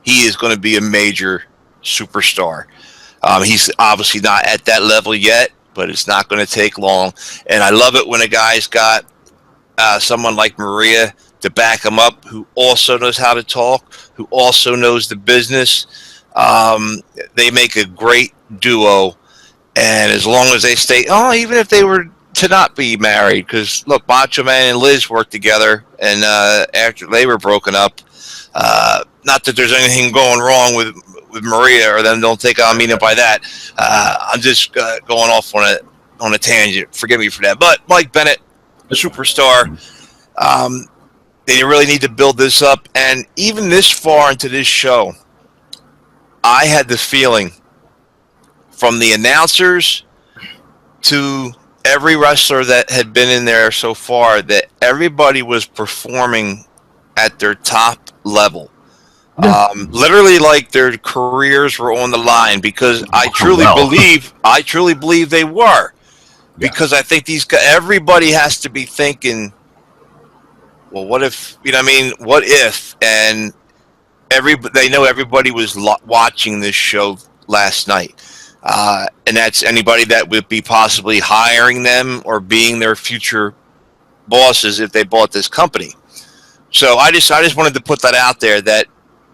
he is going to be a major superstar. He's obviously not at that level yet, but it's not going to take long. And I love it when a guy's got someone like Maria to back him up, who also knows how to talk, who also knows the business. They make a great duo. And as long as they stay, even if they were to not be married, because look, Macho Man and Liz worked together, and after they were broken up, not that there's anything going wrong with Maria, or them don't take on meaning by that. I'm just going off on a tangent. Forgive me for that. But Mike Bennett, a superstar. They really need to build this up, and even this far into this show, I had the feeling, from the announcers to every wrestler that had been in there so far, that everybody was performing at their top level. Yeah. Literally like their careers were on the line, because I truly believe they were. Because I think everybody has to be thinking, well, what if, what if? And they know everybody was watching this show last night. And that's anybody that would be possibly hiring them or being their future bosses if they bought this company. So I just wanted to put that out there, that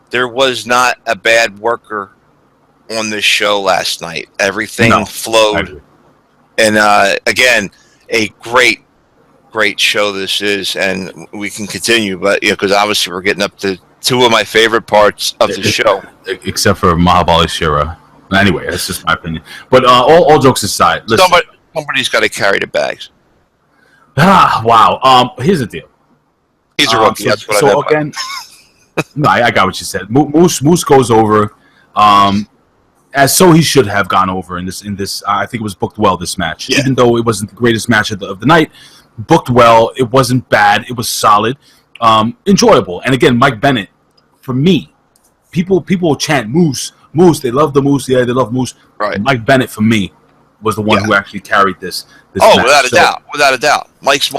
there was not a bad worker on this show last night. Everything flowed. And again, a great show this is, and we can continue, but because obviously we're getting up to two of my favorite parts of the show. Except for Mahabali Shira. Anyway, that's just my opinion. But all jokes aside, listen. Somebody's got to carry the bags. Wow. Here's the deal. He's a rookie. That's what so again, no, I got what you said. Moose goes over, as so he should have gone over in this. I think it was booked well, this match, even though it wasn't the greatest match of the night. Booked well. It wasn't bad. It was solid, enjoyable. And again, Mike Bennett, for me, people will chant Moose. They love the Moose. Yeah, they love Moose. Right. Mike Bennett, for me, was the one who actually carried this match. Without a doubt. Mike's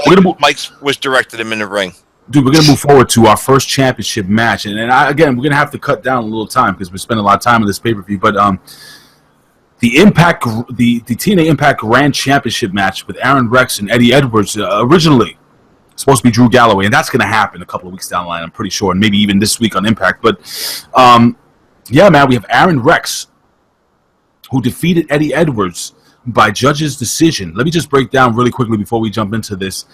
was directed him in the ring. Dude, we're going to move forward to our first championship match. And again, we're going to have to cut down a little time because we spent a lot of time on this pay-per-view. But the TNA Impact Grand Championship match with Aron Rex and Eddie Edwards, originally supposed to be Drew Galloway. And that's going to happen a couple of weeks down the line, I'm pretty sure. And maybe even this week on Impact. But yeah, man, we have Aron Rex, who defeated Eddie Edwards by judge's decision. Let me just break down really quickly before we jump into this.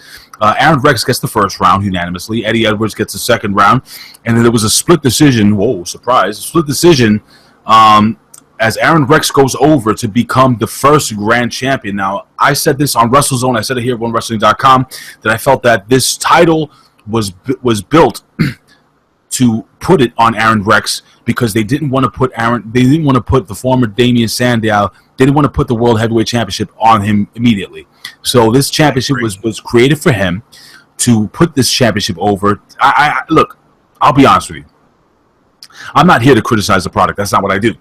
Aron Rex gets the first round unanimously. Eddie Edwards gets the second round. And then there was a split decision. Whoa, surprise. A split decision as Aron Rex goes over to become the first grand champion. Now, I said this on WrestleZone. I said it here at OneWrestling.com, that I felt that this title was built to put it on Aron Rex, because they didn't want to put the former Damian Sandow, they didn't want to put the World Heavyweight Championship on him immediately. So this championship was created for him to put this championship over. Look, I'll be honest with you. I'm not here to criticize the product. That's not what I do.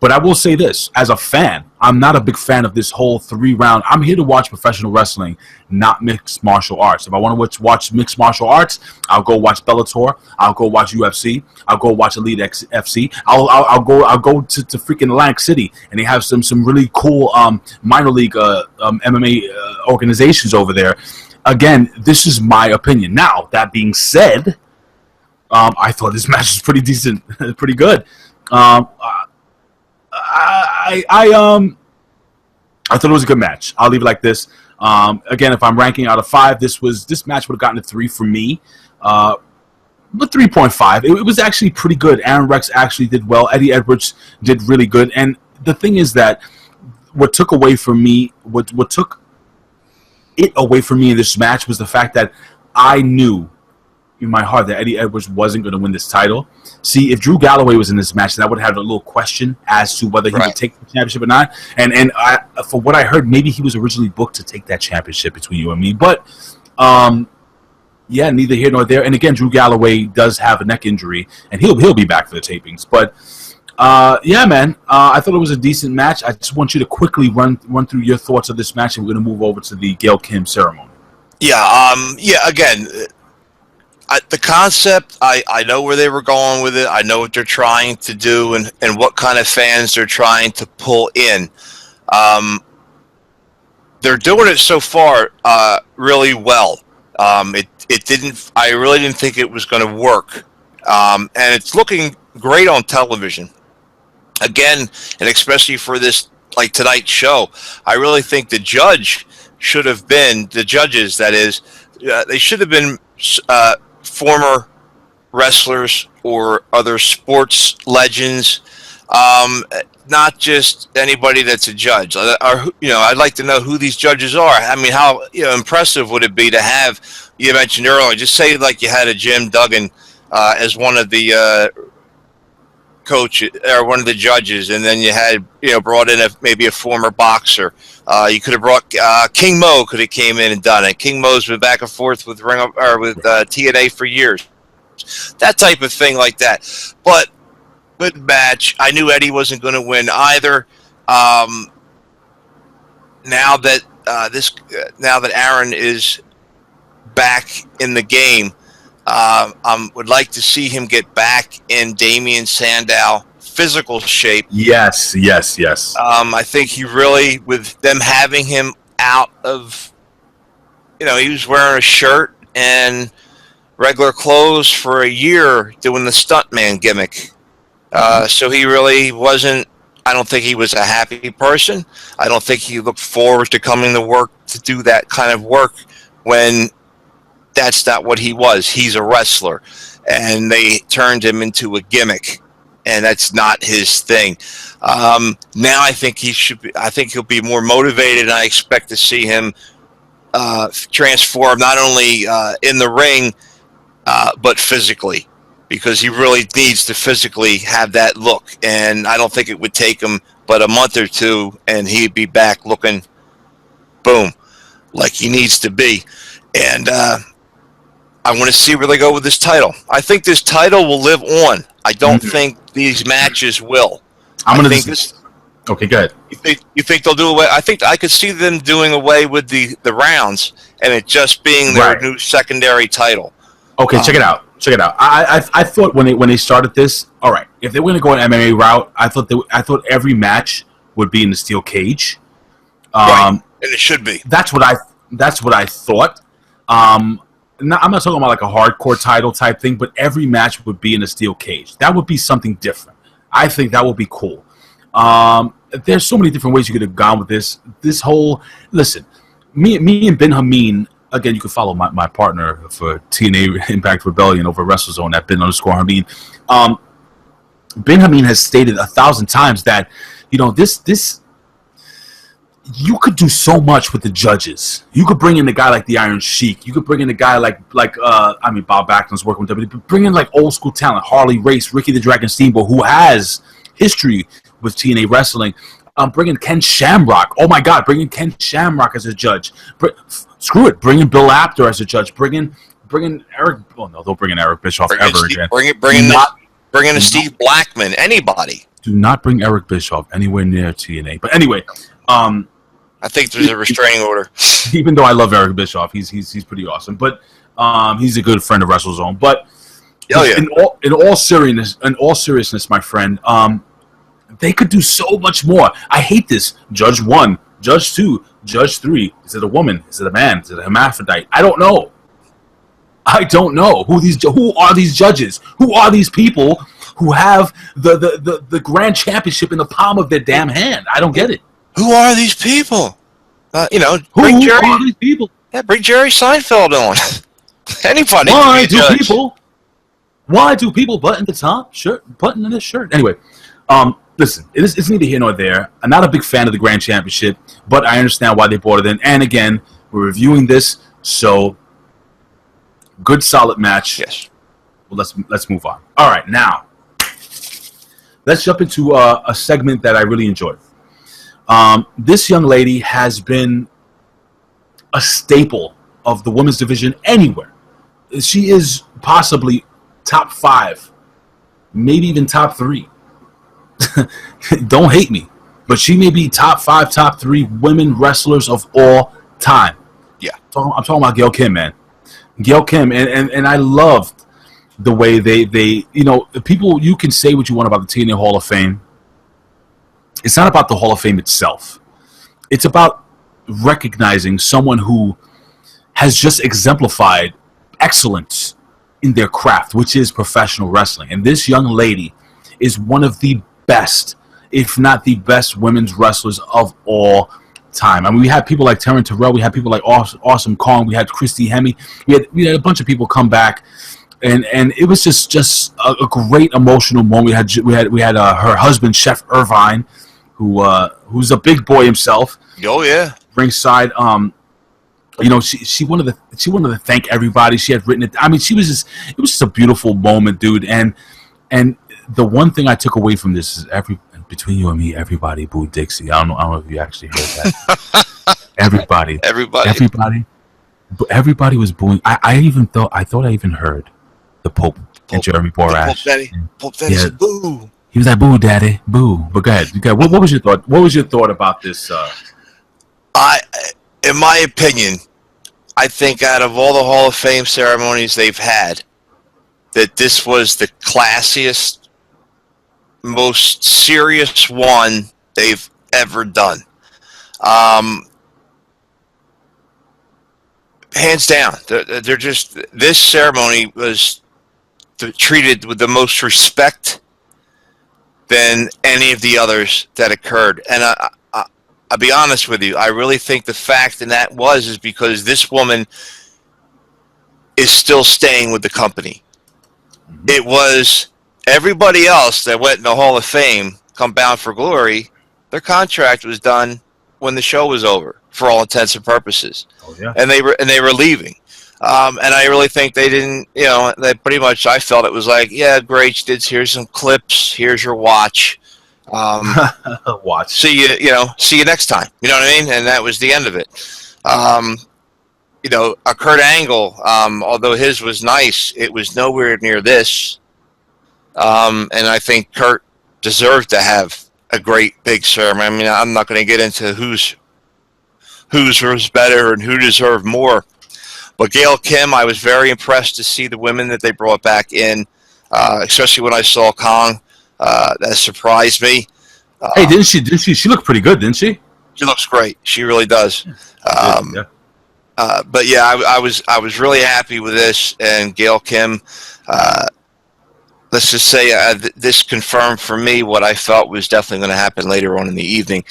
But I will say this, as a fan, I'm not a big fan of this whole 3-round. I'm here to watch professional wrestling, not mixed martial arts. If I want to watch mixed martial arts, I'll go watch Bellator. I'll go watch UFC. I'll go watch Elite FC. I'll go to freaking Atlantic City, and they have some really cool minor league MMA organizations over there. Again, this is my opinion. Now, that being said, I thought this match was pretty decent, pretty good. I thought it was a good match. I'll leave it like this. Again, if I'm ranking out of 5, this match would have gotten a 3 for me. But 3.5. It was actually pretty good. Aron Rex actually did well. Eddie Edwards did really good. And the thing is that what took it away from me in this match was the fact that I knew in my heart that Eddie Edwards wasn't going to win this title. See, if Drew Galloway was in this match, then I would have had a little question as to whether he would take the championship or not. And for what I heard, maybe he was originally booked to take that championship between you and me. But yeah, neither here nor there. And again, Drew Galloway does have a neck injury, and he'll be back for the tapings. But yeah, man, I thought it was a decent match. I just want you to quickly run through your thoughts of this match, and we're going to move over to the Gail Kim ceremony. Yeah, again, the concept, I know where they were going with it. I know what they're trying to do and what kind of fans they're trying to pull in. They're doing it so far really well. I really didn't think it was going to work. And it's looking great on television. Again, and especially for this, like, tonight's show, I really think the judges, that is, they should have been former wrestlers or other sports legends, not just anybody that's a judge. I'd like to know who these judges are. I mean, how impressive would it be to have, you mentioned earlier, just say like you had a Jim Duggan as one of the coach or one of the judges, and then you had brought in maybe a former boxer. You could have brought King Mo, could have came in and done it. King Mo's been back and forth with TNA for years. That type of thing like that. But good match. I knew Eddie wasn't going to win either. Now that Aron is back in the game, would like to see him get back in Damian Sandow physical shape. Yes. I think he really, with them having him out of, he was wearing a shirt and regular clothes for a year doing the stuntman gimmick. So he really wasn't, I don't think he was a happy person. I don't think he looked forward to coming to work to do that kind of work when that's not what he was. He's a wrestler, and they turned him into a gimmick, and that's not his thing. Now I think he'll be more motivated, and I expect to see him transform not only in the ring, but physically, because he really needs to physically have that look. And I don't think it would take him but a month or two, and he'd be back looking, boom, like he needs to be. And I want to see where they go with this title. I think this title will live on. I don't think these matches will. Okay, go ahead. You think they'll do away? I think I could see them doing away with the rounds and it just being their new secondary title. Okay, check it out. I thought when they started this, all right, if they were going to go an MMA route, I thought every match would be in the steel cage. Right. And it should be. That's what I thought. I'm not talking about like a hardcore title type thing, but every match would be in a steel cage. That would be something different. I think that would be cool. There's so many different ways you could have gone with this. Listen, me and Ben Hameen, again, you can follow my partner for TNA Impact Rebellion over WrestleZone at Ben_Hameen. Ben Hameen has stated 1,000 times that, this you could do so much with the judges. You could bring in a guy like the Iron Sheik. You could bring in a guy like Bob Backlund's working with WWE. Bring in like old school talent, Harley Race, Ricky the Dragon Steamboat, who has history with TNA wrestling. Bring in Ken Shamrock. Oh my God, bring in Ken Shamrock as a judge. Screw it, bring in Bill Apter as a judge. Bring in Eric. Oh no, don't bring in Eric Bischoff again. Bring in Steve Blackman. Anybody. Do not bring Eric Bischoff anywhere near TNA. But anyway. I think there's a restraining order. Even though I love Eric Bischoff, he's pretty awesome. But he's a good friend of WrestleZone. But in all seriousness, my friend, they could do so much more. I hate this. Judge 1, Judge 2, Judge 3. Is it a woman? Is it a man? Is it a hermaphrodite? I don't know. Who are these judges? Who are these people who have the grand championship in the palm of their damn hand? I don't get it. Who are these people? Who are these people? Yeah, bring Jerry Seinfeld on. Anybody. Why do people button the top shirt, button in this shirt? Anyway, listen, it's neither here nor there. I'm not a big fan of the Grand Championship, but I understand why they brought it in. And again, we're reviewing this, so good, solid match. Yes. Well, let's move on. All right, now let's jump into a segment that I really enjoyed. This young lady has been a staple of the women's division anywhere. she is possibly top 5, maybe even top 3. Don't hate me, but she may be top 5, top 3 women wrestlers of all time. Yeah, I'm talking about Gail Kim, man. Gail Kim, and I loved the way they people. You can say what you want about the TNA Hall of Fame. It's not about the Hall of Fame itself. It's about recognizing someone who has just exemplified excellence in their craft, which is professional wrestling. And this young lady is one of the best, if not the best, women's wrestlers of all time. I mean, we had people like Taryn Terrell, we had people like Awesome Kong, we had Christy Hemme, we had a bunch of people come back, and it was just a great emotional moment. We had her husband, Chef Irvine, who's a big boy himself. Oh yeah, ringside. She wanted to thank everybody. She had written it. I mean, it was just a beautiful moment, dude. And the one thing I took away from this is between you and me, everybody booed Dixie. I don't know if you actually heard that. Everybody was booing. I thought I even heard the Pope and Jeremy Borash. Pope Daddy said boo. He was like, "Boo, Daddy, boo." But go ahead. What was your thought? What was your thought about this? In my opinion, I think out of all the Hall of Fame ceremonies they've had, that this was the classiest, most serious one they've ever done. Hands down. They're just, this ceremony was treated with the most respect than any of the others that occurred. And I'll be honest with you, I really think the fact that is because this woman is still staying with the company. It was everybody else that went in the Hall of Fame, come bound for glory, their contract was done when the show was over, for all intents and purposes. Oh, yeah. And they were leaving. And I really think they didn't, they pretty much, I felt it was like, yeah, great, here's some clips, here's your watch. Watch. See you next time. You know what I mean? And that was the end of it. A Kurt Angle, although his was nice, it was nowhere near this. And I think Kurt deserved to have a great big ceremony. I mean, I'm not going to get into whose was better and who deserved more. But Gail Kim, I was very impressed to see the women that they brought back in, especially when I saw Kong. That surprised me. Hey, didn't she? She looked pretty good, didn't she? She looks great. She really does. Yeah. But yeah, I was really happy with this, and Gail Kim. Let's just say this confirmed for me what I felt was definitely going to happen later on in the evening.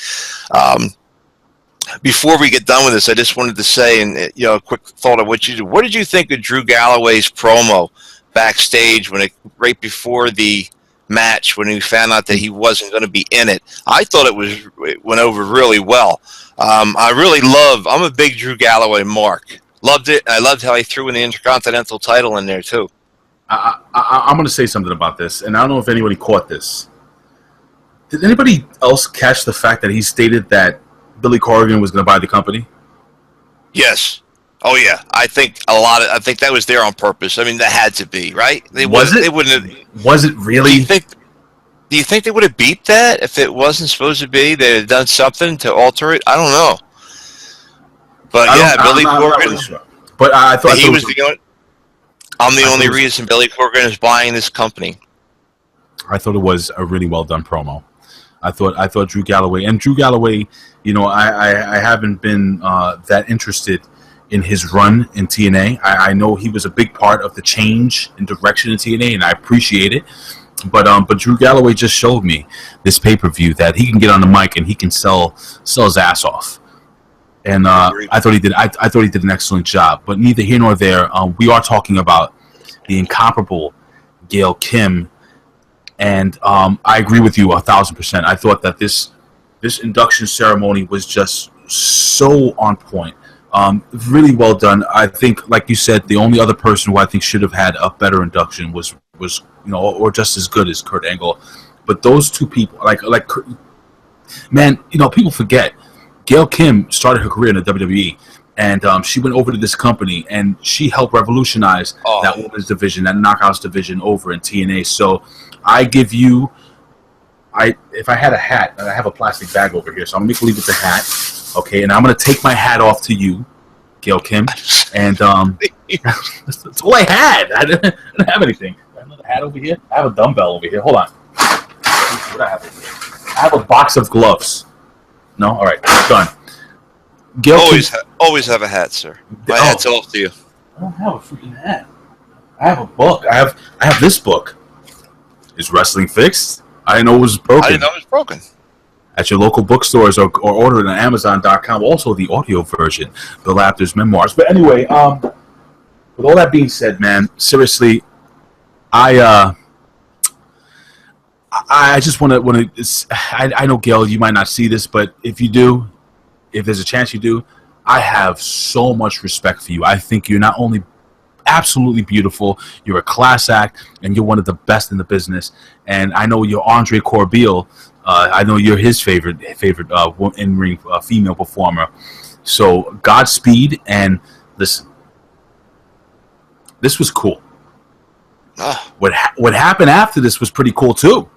Before we get done with this, I just wanted to say, and a quick thought of what you did. What did you think of Drew Galloway's promo backstage right before the match, when he found out that he wasn't going to be in it? I thought it went over really well. I'm a big Drew Galloway mark. Loved it. I loved how he threw in the Intercontinental title in there too. I'm going to say something about this, and I don't know if anybody caught this. Did anybody else catch the fact that he stated that Billy Corgan was going to buy the company? Yes. Oh yeah. I think that was there on purpose. I mean, that had to be, right? Was it? They wouldn't have. Was it really? Do you think they would have beeped that if it wasn't supposed to be? They had done something to alter it. I don't know. But Billy Corgan. I'm not really sure. But I thought he was the only. I'm the only reason Billy Corgan is buying this company. I thought it was a really well done promo. I thought Drew Galloway, I haven't been that interested in his run in TNA. I know he was a big part of the change in direction in TNA, and I appreciate it. But Drew Galloway just showed me this pay-per-view that he can get on the mic and he can sell his ass off. And I thought he did. I thought he did an excellent job. But neither here nor there. We are talking about the incomparable Gail Kim, and I agree with you 1,000%. I thought that this induction ceremony was just so on point. Really well done. I think, like you said, the only other person who I think should have had a better induction was or just as good as Kurt Angle. But those two people, man, people forget. Gail Kim started her career in the WWE. And she went over to this company, and she helped revolutionize that women's division, that knockouts division over in TNA. So I give you, if I had a hat, and I have a plastic bag over here, so I'm going to leave it the hat, okay? And I'm going to take my hat off to you, Gail Kim. And that's all I had. I didn't have anything. I have another hat over here. I have a dumbbell over here. Hold on. What do I have over here? I have a box of gloves. No? All right. Done. Gail always have a hat, sir. My hat's off to you. I don't have a freaking hat. I have a book. I have this book. Is Wrestling Fixed? I didn't know it was broken. I didn't know it was broken. At your local bookstores or order it on Amazon.com. Also, the audio version, Bill Apter's memoirs. But anyway, with all that being said, man, seriously, I just want to. I know, Gail, you might not see this, but if you do, if there's a chance you do, I have so much respect for you. I think you're not only absolutely beautiful, you're a class act, and you're one of the best in the business. And I know you're Andre Corbeil. I know you're his favorite in-ring female performer. So Godspeed, and listen, this was cool. What happened after this was pretty cool too,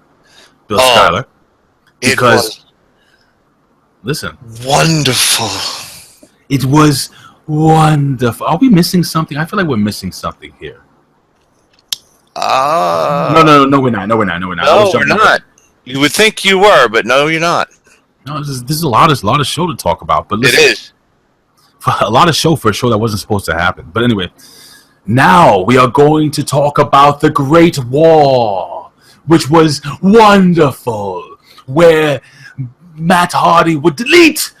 Bill Schuyler. Because listen, wonderful. It was wonderful. Are we missing something? I feel like we're missing something here. No, we're not. No, we're not. You would think you were, but no, you're not. No, this is a lot of show to talk about. But listen, it is a lot of show for a show that wasn't supposed to happen. But anyway, now we are going to talk about the Great War, which was wonderful, where Matt Hardy would delete,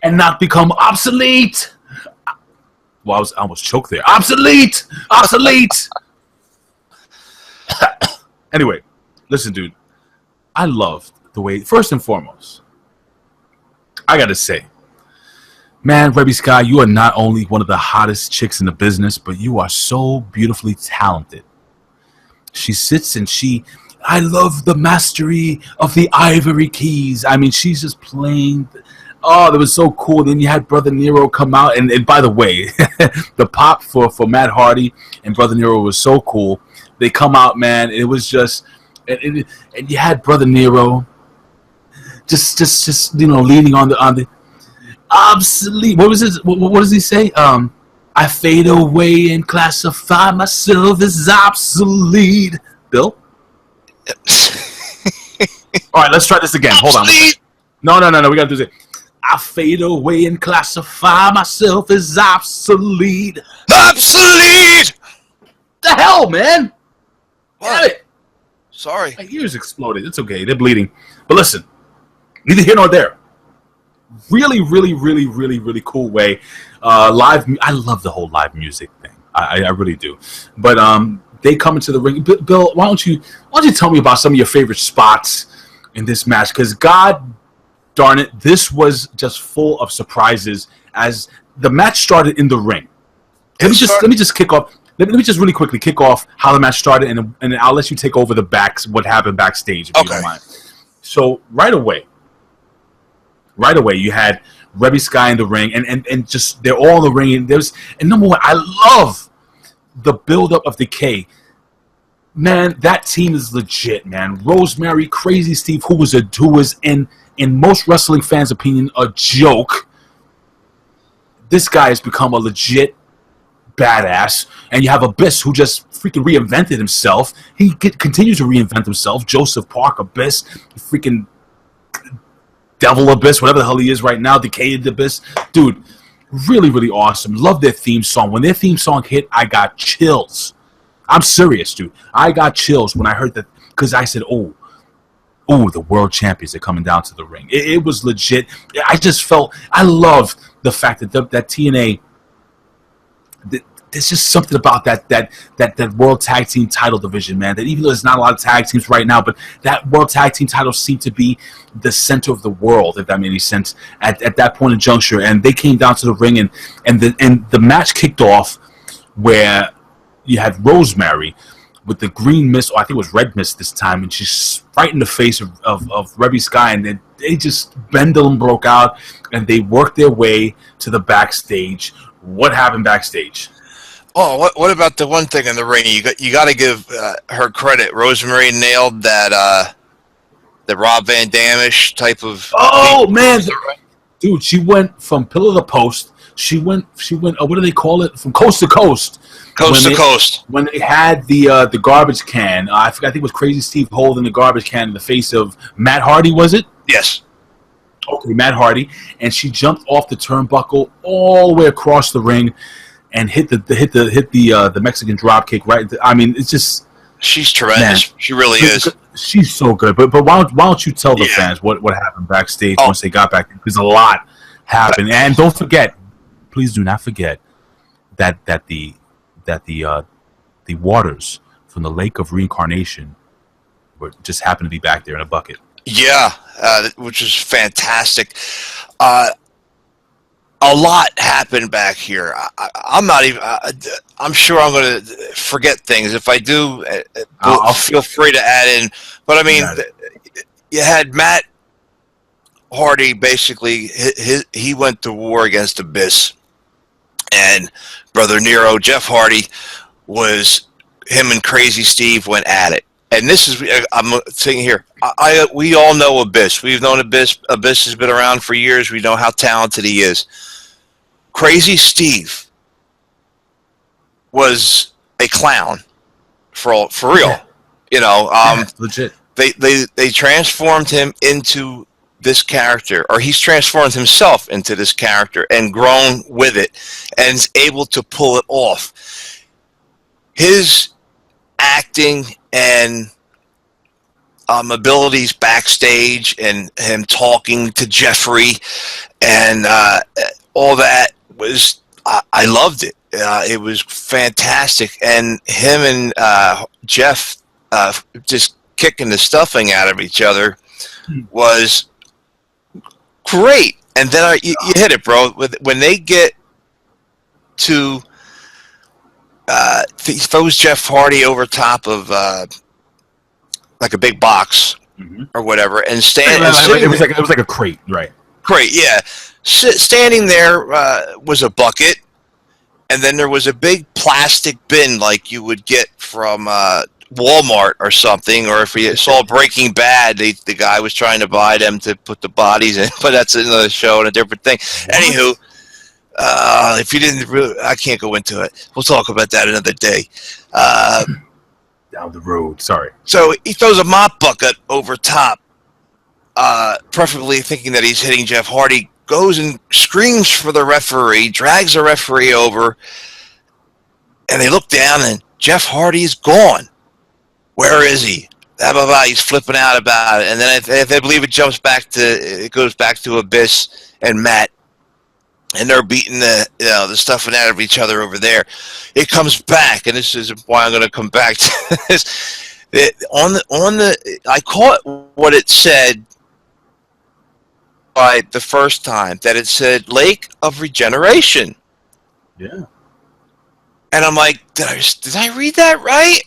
and not become obsolete. Well, I almost choked there. Obsolete. Anyway, listen, dude. I loved the way, first and foremost, I got to say, man, Rebby Sky, you are not only one of the hottest chicks in the business, but you are so beautifully talented. She sits and I love the mastery of the Ivory Keys. I mean, she's just playing. Oh, that was so cool. Then you had Brother Nero come out. And by the way, the pop for Matt Hardy and Brother Nero was so cool. They come out, man. It was just, and you had Brother Nero just leaning on the obsolete. What was it? What does he say? I fade away and classify myself as obsolete. Bill? All right, let's try this again. Hold on. No. We got to do this. I fade away and classify myself as obsolete. Obsolete! The hell, man? What? It. Sorry. My ears exploded. It's okay. They're bleeding. But listen, neither here nor there. Really, really, really, really, really cool way. Live. I love the whole live music thing. I really do. But they come into the ring. Bill, why don't you tell me about some of your favorite spots in this match? Because God darn it, this was just full of surprises as the match started in the ring. Let me just kick off. Let me just really quickly kick off how the match started, and I'll let you take over what happened backstage, if you don't mind. So right away, you had Rebby Sky in the ring, and just they're all in the ring. And number one, I love the build-up of Decay. Man, that team is legit, man. Rosemary, Crazy Steve, who was in most wrestling fans' opinion, a joke. This guy has become a legit badass. And you have Abyss, who just freaking reinvented himself. He continues to reinvent himself. Joseph Park, Abyss, freaking Devil Abyss, whatever the hell he is right now, Decayed Abyss. Dude, really, really awesome. Love their theme song. When their theme song hit, I got chills. I'm serious, dude. I got chills when I heard that, because I said, oh, the world champions are coming down to the ring. It was legit. I love the fact that that TNA, there's just something about that world tag team title division, man, that even though there's not a lot of tag teams right now, but that world tag team title seemed to be the center of the world, if that made any sense, at that point in juncture. And they came down to the ring, and the match kicked off where you had Rosemary with the green mist, or I think it was red mist this time, and she's right in the face of Rebby Sky, and then Pendulum broke out, and they worked their way to the backstage. What happened backstage? Oh, what about the one thing in the ring? You got to give her credit. Rosemary nailed that the Rob Van Dam-ish type of. Oh man, dude, she went from pillar to post. She went. What do they call it? From coast to coast. Coast to coast. When they had the garbage can, I forgot. I think it was Crazy Steve holding the garbage can in the face of Matt Hardy. Was it? Yes. Okay, Matt Hardy, and she jumped off the turnbuckle all the way across the ring, and hit the Mexican drop kick right. I mean, it's just. She's tremendous. Man, she really is. She's so good. But why don't you tell the fans what happened backstage once they got back? Because a lot happened, and don't forget. Please do not forget that the waters from the Lake of Reincarnation just happened to be back there in a bucket. Yeah, which is fantastic. A lot happened back here. I'm not even. I'm sure I'm going to forget things. If I do, I'll feel free to add in. But I mean, you had Matt Hardy. Basically, he went to war against Abyss, and Brother Nero, Jeff Hardy, was him and Crazy Steve went at it. And this is, I'm saying here, we all know Abyss. We've known Abyss. Abyss has been around for years. We know how talented he is. Crazy Steve was a clown for real. Yeah. You know, legit. They transformed him into this character, or he's transformed himself into this character and grown with it and is able to pull it off. His acting and abilities backstage and him talking to Jeffrey and all that was, I loved it. It was fantastic. And him and Jeff just kicking the stuffing out of each other was great. And then you hit it, bro. When they get to throws Jeff Hardy over top of like a big box or whatever, and it was like a crate, right? Crate, yeah. Standing there was a bucket, and then there was a big plastic bin like you would get from Walmart or something, or if you saw Breaking Bad, the guy was trying to buy them to put the bodies in, but that's another show and a different thing. Anywho, if you didn't really, I can't go into it. We'll talk about that another day. Down the road, sorry. So he throws a mop bucket over top, preferably thinking that he's hitting Jeff Hardy, goes and screams for the referee, drags the referee over, and they look down and Jeff Hardy's gone. Where is he? Blah, blah, blah. He's flipping out about it. And then if I believe it goes back to Abyss and Matt, and they're beating the stuffing out of each other over there. It comes back, and this is why I'm going to come back to this. I caught what it said by the first time, that it said Lake of Regeneration. Yeah. And I'm like, did I read that right?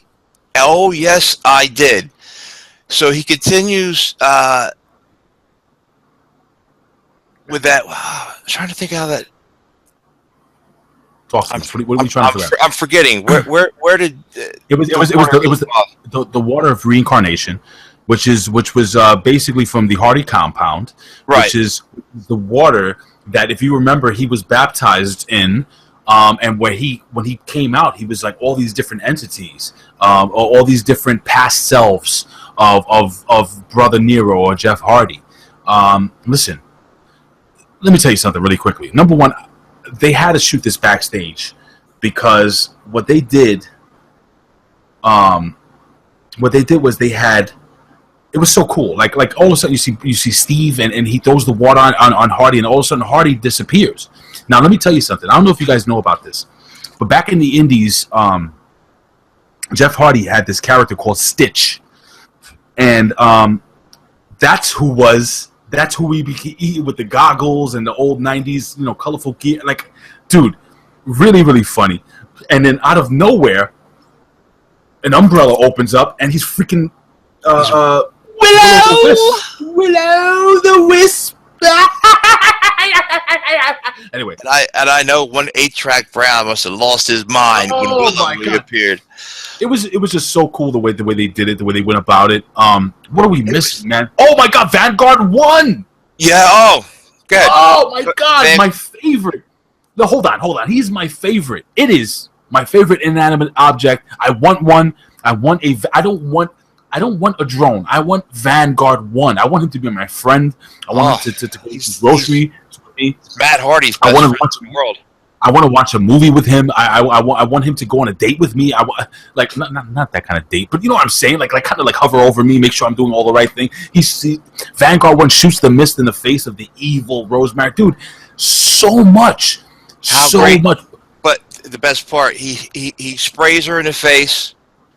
Oh, yes, I did. So he continues with that. I'm trying to think how that. What are you trying to figure out? I'm forgetting. Where did it was the water of reincarnation, which was basically from the Hardy compound, right? Which is the water that, if you remember, he was baptized in, and when he came out, he was like all these different entities, all these different past selves of Brother Nero or Jeff Hardy. Listen, let me tell you something really quickly. Number one, they had to shoot this backstage because what they did was it was so cool. Like all of a sudden you see Steve and he throws the water on Hardy, and all of a sudden Hardy disappears. Now let me tell you something. I don't know if you guys know about this, but back in the Indies, Jeff Hardy had this character called Stitch, and that's who we became with the goggles and the old 90s, colorful gear. Like, dude, really, really funny. And then out of nowhere, an umbrella opens up and he's freaking Willow the Wisp. Anyway, and I know one 8-track Brown must have lost his mind when Willow reappeared. It was just so cool the way they did it, the way they went about it. What are we missing, man? Oh my God, Vanguard won! Yeah. Oh, good. Oh my God, my favorite. No, hold on. He's my favorite. It is my favorite inanimate object. I want one. I don't want a drone. I want Vanguard 1. I want him to be my friend. I want him to go to grocery with me. Matt Hardy's best friend in the world. I want to watch a movie with him. I want him to go on a date with me. Not that kind of date, but you know what I'm saying. Like kind of like hover over me, make sure I'm doing all the right thing. Vanguard 1 shoots the mist in the face of the evil Rosemary. Dude, so much. Much. But the best part, he sprays her in the face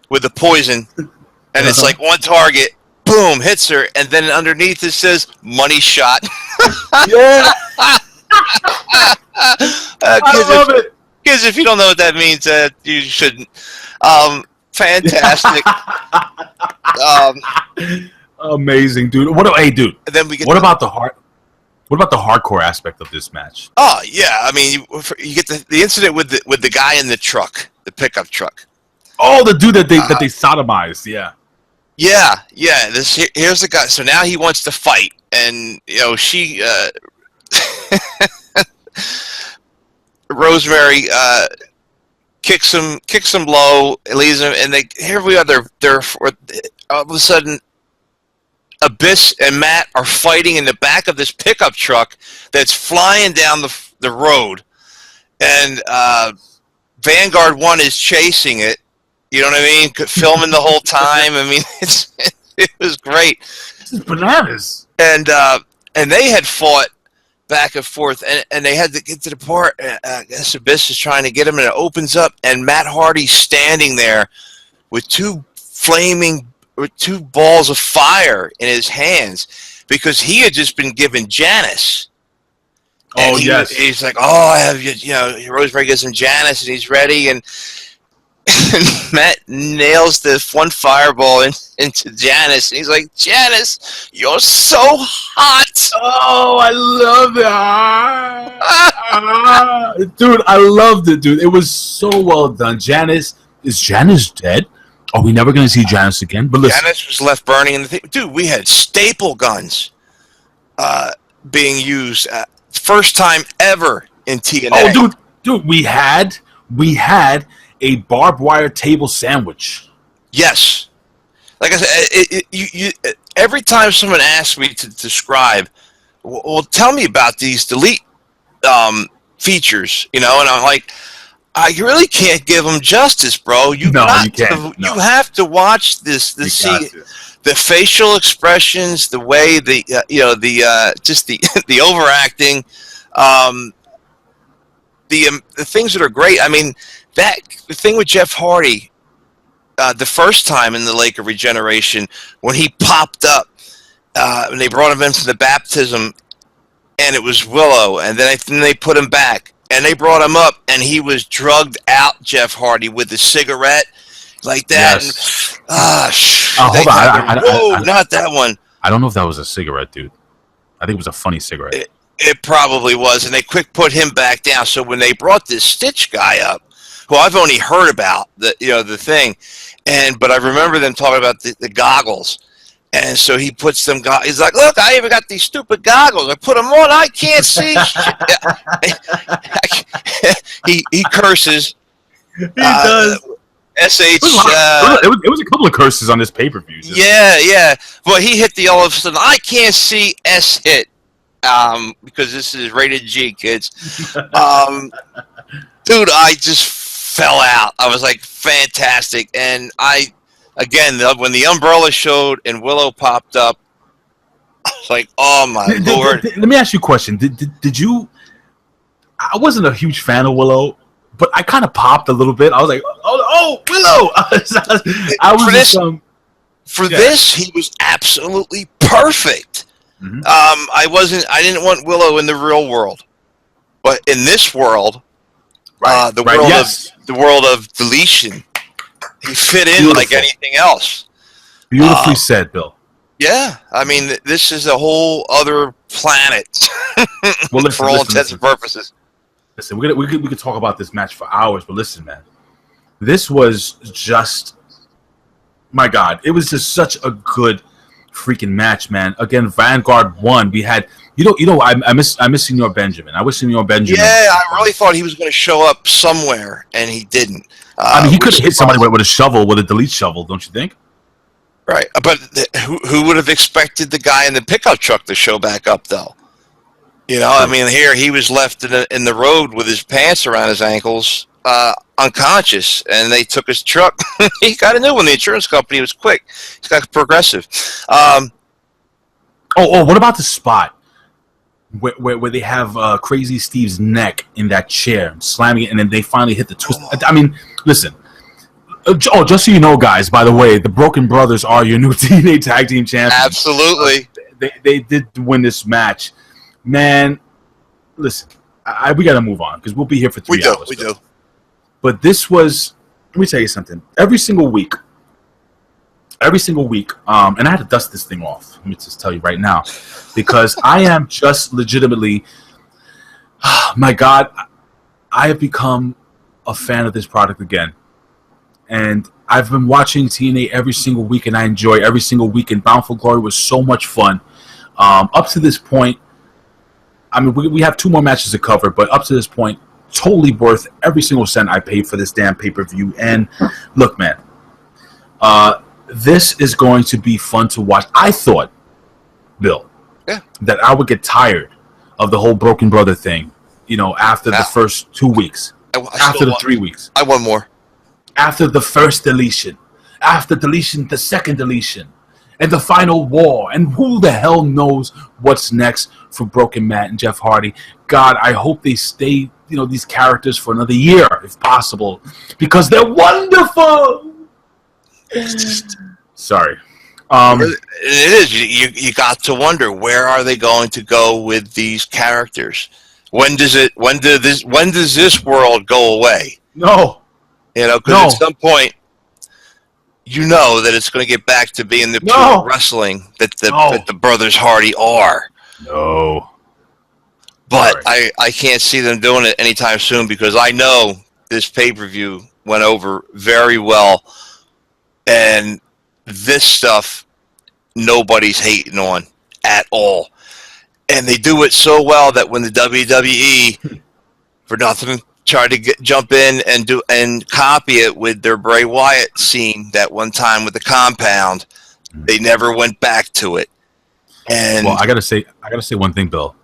with the poison, and it's like one target, boom, hits her, and then underneath it says "money shot." Yeah. I love it. Kids, if you don't know what that means, you shouldn't. Fantastic. Amazing, dude. Dude. And then What about the hardcore aspect of this match? Oh yeah, I mean, you get the incident with the guy in the truck, the pickup truck. Oh, the dude that they sodomized. Yeah. Yeah. Here's the guy. So now he wants to fight, and she. Rosemary kicks him low, leaves him, and they're all of a sudden Abyss and Matt are fighting in the back of this pickup truck that's flying down the road, and Vanguard 1 is chasing it. You know what I mean? Filming the whole time. I mean, it was great. This is bananas. And they had fought back and forth, and they had to get to the part. I guess Abyss is trying to get him, and it opens up, and Matt Hardy's standing there with two balls of fire in his hands because he had just been given Janice. And he's like, I have Rosemary gives him Janice, and he's ready, and Matt nails this one fireball into Janice, and he's like, Janice, you're so hot. Oh, I love it. Dude, I loved it, dude. It was so well done. Is Janice dead? Are we never going to see Janice again? But listen, Janice was left burning in the thing. Dude, we had staple guns being used. First time ever in TNA. Oh, dude, we had a barbed wire table sandwich. Yes. Like I said, every time someone asks me to describe, well, tell me about these delete features, and I'm like, I really can't give them justice, bro. You can't. You have to watch this to see the facial expressions, the way just the overacting, the things that are great. I mean, the thing with Jeff Hardy, the first time in the Lake of Regeneration when he popped up, when they brought him in for the baptism, and it was Willow, and then they put him back. And they brought him up, and he was drugged out, Jeff Hardy, with a cigarette like that. Yes. Hold on. Not that one. I don't know if that was a cigarette, dude. I think it was a funny cigarette. It probably was, and they quick put him back down. So when they brought this Stitch guy up, who I've only heard about, the thing, but I remember them talking about the goggles. And so he puts them. He's like, "Look, I even got these stupid goggles. I put them on. I can't see." He curses. He does. SH. It was a couple of curses on this pay-per-view. Yeah. Well, he hit the all of a sudden. I can't see S hit because this is rated G, kids. Dude, I just fell out. I was like, fantastic, and Again, when the umbrella showed and Willow popped up, I was like, "Oh my lord!" Let me ask you a question. Did you? I wasn't a huge fan of Willow, but I kind of popped a little bit. I was like, "Oh, Willow!" This, he was absolutely perfect. Mm-hmm. I didn't want Willow in the real world, but in this world, the world of deletion. He fit in like anything else. Beautifully said, Bill. Yeah, I mean, this is a whole other planet. Well, listen, for all intents and purposes. Listen, we could talk about this match for hours, but listen, man, this was just, my God, it was just such a good freaking match, man. Again, Vanguard won. We had, I miss Senor Benjamin. I wish Senor Benjamin. Yeah, I really thought he was going to show up somewhere, and he didn't. I mean, he could have hit somebody with a shovel, with a delete shovel, don't you think? Right, but who would have expected the guy in the pickup truck to show back up, though? I mean, here he was left in the road with his pants around his ankles, unconscious, and they took his truck. He got a new one. The insurance company was quick. He's got Progressive. What about the spot where they have Crazy Steve's neck in that chair, slamming it, and then they finally hit the twist? I mean, listen. Just so you know, guys, by the way, the Broken Brothers are your new TNA Tag Team Champions. Absolutely. They did win this match. Man, listen, we got to move on because we'll be here for 3 hours. We do. But this was, let me tell you something. Every single week, and I had to dust this thing off. Let me just tell you right now, because I am just legitimately, my God, I have become a fan of this product again. And I've been watching TNA every single week, and I enjoy every single week. And Bound for Glory was so much fun. Up to this point, I mean, we have 2 more matches to cover, but up to this point, totally worth every single cent I paid for this damn pay-per-view. And look, man, this is going to be fun to watch. I thought, Bill, that I would get tired of the whole Broken Brother thing, after the first 2 weeks, after the 3 weeks. I want more. After the first deletion, after deletion, the second deletion, and the final war, and who the hell knows what's next for Broken Matt and Jeff Hardy. God, I hope they stay, these characters for another year, if possible, because they're wonderful. Sorry. It is. You got to wonder, where are they going to go with these characters? When does this world go away? No. Because at some point, that it's going to get back to being the pure wrestling that the Brothers Hardy are. No. But I can't see them doing it anytime soon, because I know this pay-per-view went over very well. And this stuff, nobody's hating on at all. And they do it so well that when the WWE, for nothing, tried to jump in and copy it with their Bray Wyatt scene that one time with the compound, they never went back to it. And I gotta say one thing, Bill.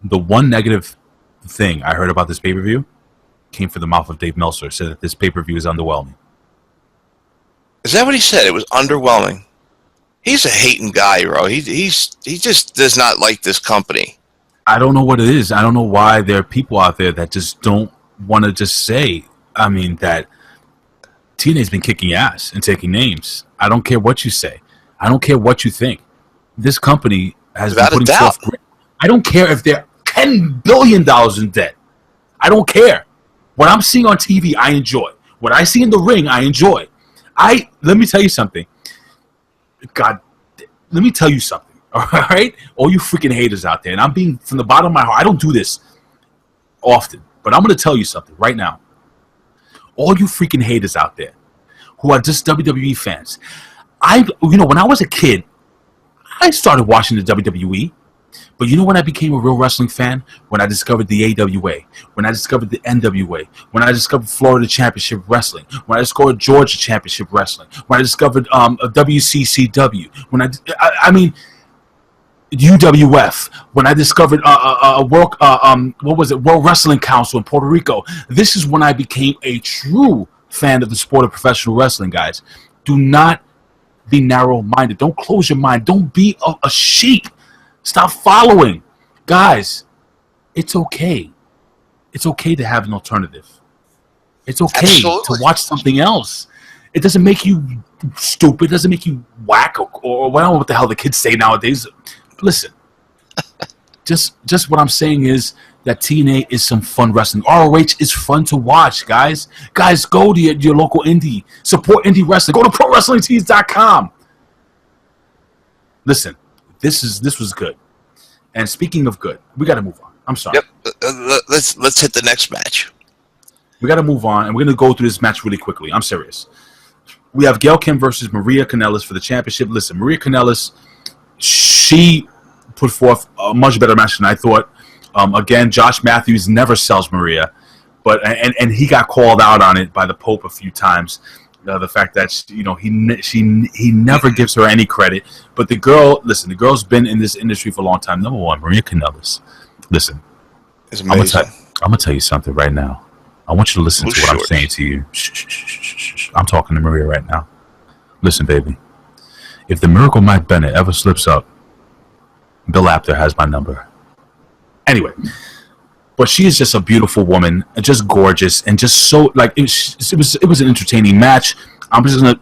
The one negative thing I heard about this pay-per-view came from the mouth of Dave Meltzer. Said that this pay-per-view is underwhelming. Is that what he said? It was underwhelming. He's a hating guy, bro. He just does not like this company. I don't know what it is. I don't know why there are people out there that just don't want to just say, that TNA's been kicking ass and taking names. I don't care what you say. I don't care what you think. This company has been putting forth. I don't care if they're $10 billion in debt. I don't care. What I'm seeing on TV, I enjoy. What I see in the ring, I enjoy. Let me tell you something. God, let me tell you something. All right? All you freaking haters out there, and I'm being from the bottom of my heart. I don't do this often, but I'm going to tell you something right now. All you freaking haters out there who are just WWE fans. When I was a kid, I started watching the WWE. But when I became a real wrestling fan? When I discovered the AWA, when I discovered the NWA, when I discovered Florida Championship Wrestling, when I discovered Georgia Championship Wrestling, when I discovered WCCW, UWF, when I discovered World Wrestling Council in Puerto Rico. This is when I became a true fan of the sport of professional wrestling, guys. Do not be narrow-minded. Don't close your mind. Don't be a sheep. Stop following. Guys, it's okay. It's okay to have an alternative. It's okay to watch something else. It doesn't make you stupid. It doesn't make you whack or I don't know what the hell the kids say nowadays. Listen, just what I'm saying is that TNA is some fun wrestling. ROH is fun to watch, guys. Guys, go to your local indie. Support indie wrestling. Go to ProWrestlingTees.com. Listen, this was good. And speaking of good, we got to move on. I'm sorry. Yep. Let's hit the next match. We got to move on, and we're going to go through this match really quickly. I'm serious. We have Gail Kim versus Maria Kanellis for the championship. Listen, Maria Kanellis, she put forth a much better match than I thought. Again, Josh Matthews never sells Maria, but and he got called out on it by the Pope a few times. The fact that he never gives her any credit. But the girl's been in this industry for a long time. Number one, Maria Kanellis. Listen, it's amazing. I'm gonna tell you something right now. I want you to listen to what I'm saying to you. Shh. I'm talking to Maria right now. Listen, baby. If the Miracle Mike Bennett ever slips up, Bill Apter has my number. Anyway, but she is just a beautiful woman, just gorgeous, and just so like it was an entertaining match. I'm just gonna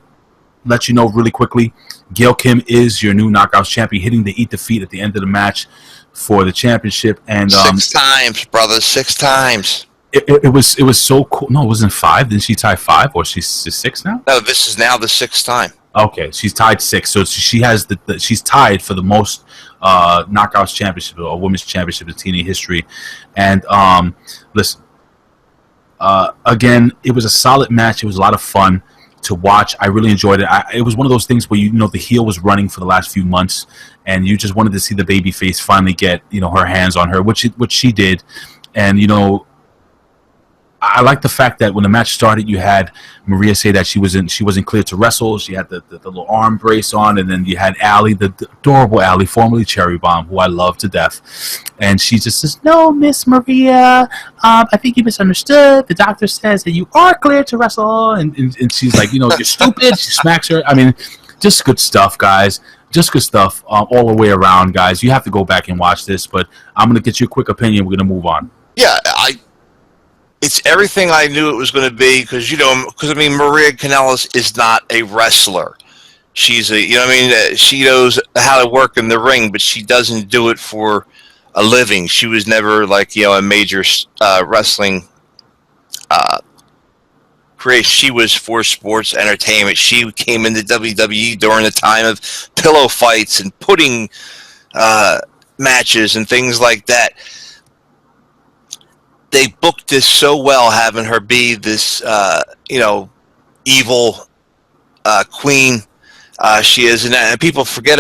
let you know really quickly. Gail Kim is your new Knockouts champion, hitting the Eat Defeat at the end of the match for the championship. And 6 times, brother, 6 times. It was so cool. No, it wasn't 5. Didn't she tie 5, or she's 6 now? No, this is now the 6th time. Okay, she's tied 6, so she has she's tied for the most Knockouts championship or women's championship in TNA history. And listen, again, it was a solid match. It was a lot of fun to watch. I really enjoyed it. It was one of those things where the heel was running for the last few months, and you just wanted to see the babyface finally get her hands on her, which she did. And I like the fact that when the match started, you had Maria say that she wasn't cleared to wrestle. She had the little arm brace on, and then you had Allie, the adorable Allie, formerly Cherry Bomb, who I love to death. And she just says, "No, Miss Maria, I think you misunderstood. The doctor says that you are cleared to wrestle." And she's like, "You're stupid." She smacks her. I mean, just good stuff, guys. Just good stuff all the way around, guys. You have to go back and watch this, but I'm going to get you a quick opinion. We're going to move on. Yeah, it's everything I knew it was going to be because Maria Kanellis is not a wrestler. She's she knows how to work in the ring, but she doesn't do it for a living. She was never a major wrestling creation. She was for sports entertainment. She came into WWE during the time of pillow fights and pudding matches and things like that. They booked this so well, having her be this, evil queen she is. And people forget,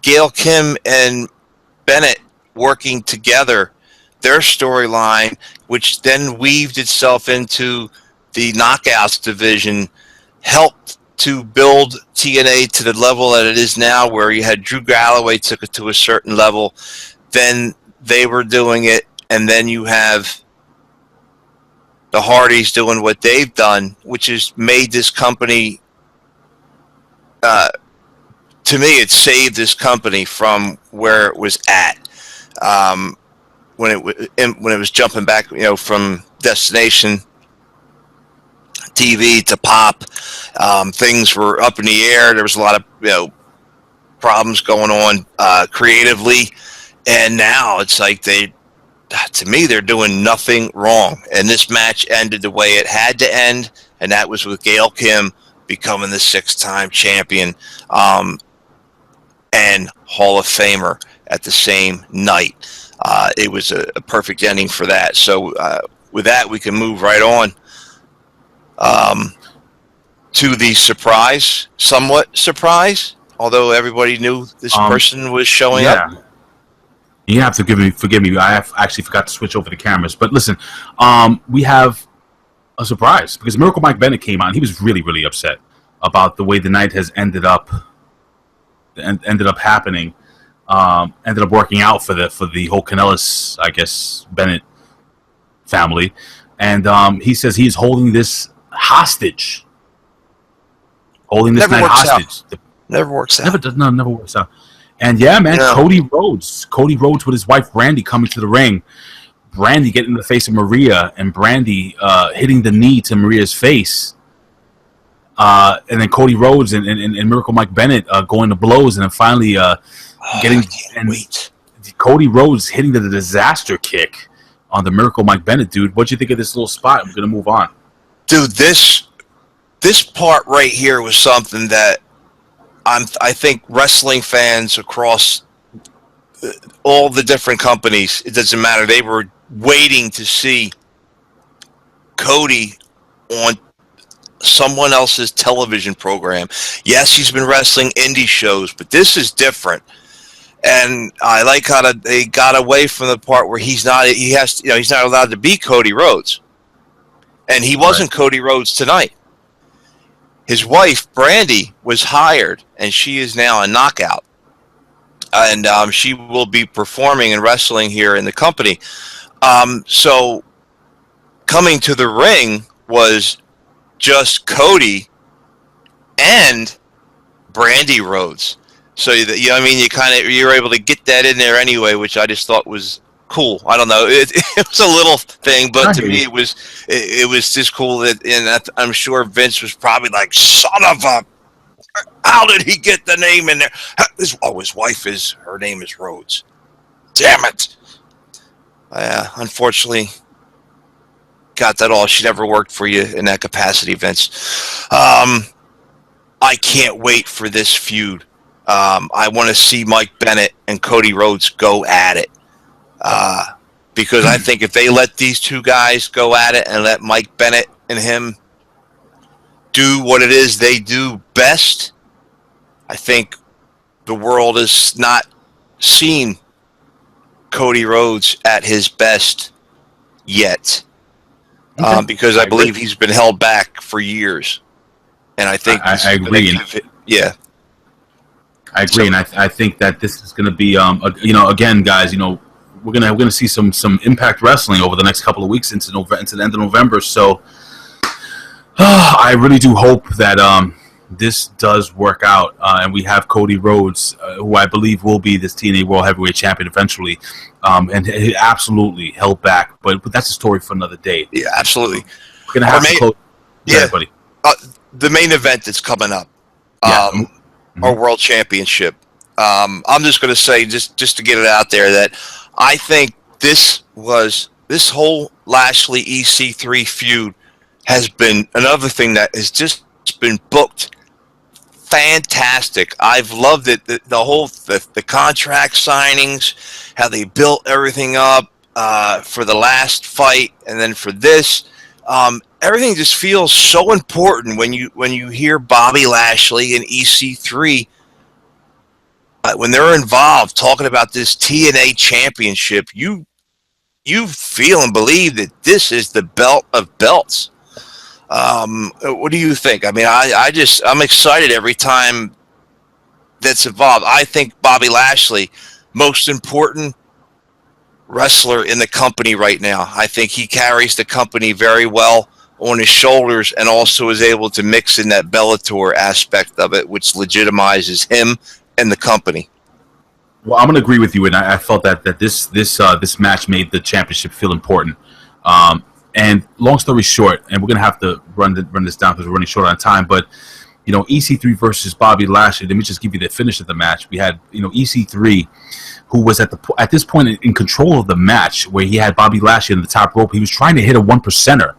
Gail Kim and Bennett working together, their storyline, which then weaved itself into the Knockouts division, helped to build TNA to the level that it is now, where you had Drew Galloway took it to a certain level. Then they were doing it, and then you have the Hardys doing what they've done, which has made this company, to me, it saved this company from where it was at when it was jumping back, from Destination TV to Pop. Things were up in the air. There was a lot of problems going on creatively, and now it's like to me, they're doing nothing wrong. And this match ended the way it had to end, and that was with Gail Kim becoming the 6-time champion and Hall of Famer at the same night. It was a perfect ending for that. So with that, we can move right on to the somewhat surprise, although everybody knew this person was showing up. You have to forgive me. I actually forgot to switch over the cameras. But listen, we have a surprise because Miracle Mike Bennett came on. He was really, really upset about the way the night has ended up happening. Ended up working out for the whole Kanellis, I guess, Bennett family. And he says he's holding this hostage. Holding this night hostage. Never works out. Never works out. And yeah, man, yeah. Cody Rhodes with his wife Brandi coming to the ring. Brandi getting in the face of Maria, and Brandi hitting the knee to Maria's face. And then Cody Rhodes and Miracle Mike Bennett going to blows, and then finally Cody Rhodes hitting the disaster kick on the Miracle Mike Bennett dude. What'd you think of this little spot? I'm gonna move on. Dude, this part right here was something that I think wrestling fans across all the different companies, it doesn't matter. They were waiting to see Cody on someone else's television program. Yes, he's been wrestling indie shows, but this is different. And I like how they got away from the part where he's not allowed to be Cody Rhodes. And he wasn't Cody Rhodes tonight. His wife, Brandi, was hired, and she is now a knockout. And she will be performing and wrestling here in the company. So coming to the ring was just Cody and Brandi Rhodes. So you're able to get that in there anyway, which I just thought was cool. I don't know, it was a little thing, but to me it was just cool. And I'm sure Vince was probably like, "Son of a, how did he get the name in there?" His wife her name is Rhodes. Damn it! Unfortunately, got that all. She never worked for you in that capacity, Vince. I can't wait for this feud. I want to see Mike Bennett and Cody Rhodes go at it. Because I think if they let these two guys go at it and let Mike Bennett and him do what it is they do best, I think the world has not seen Cody Rhodes at his best yet. Because I believe he's been held back for years. And I think I agree. I agree, and I think that this is going to be, again, guys, we're gonna see some Impact Wrestling over the next couple of weeks into the end of November. So I really do hope that this does work out, and we have Cody Rhodes, who I believe will be this TNA World Heavyweight Champion eventually, and he absolutely held back, but that's a story for another day. Yeah, absolutely. We're gonna have to close. Yeah, buddy. The main event that's coming up. Our World Championship. I'm just going to say, just to get it out there, that I think this whole Lashley EC3 feud has been another thing that has just been booked fantastic. I've loved it. The contract signings, how they built everything up for the last fight, and then for this. Everything just feels so important when you hear Bobby Lashley and EC3 when they're involved talking about this TNA championship. You feel and believe that this is the belt of belts. What do you think? I mean, I'm excited every time that's involved. I think Bobby Lashley, most important wrestler in the company right now. I think he carries the company very well on his shoulders, and also is able to mix in that Bellator aspect of it, which legitimizes him and the company. Well, I'm going to agree with you, and I felt that this match made the championship feel important. And long story short, and we're going to have to run this down because we're running short on time, but EC3 versus Bobby Lashley. Let me just give you the finish of the match. We had EC3, who was at this point in control of the match, where he had Bobby Lashley on the top rope. He was trying to hit a 1%er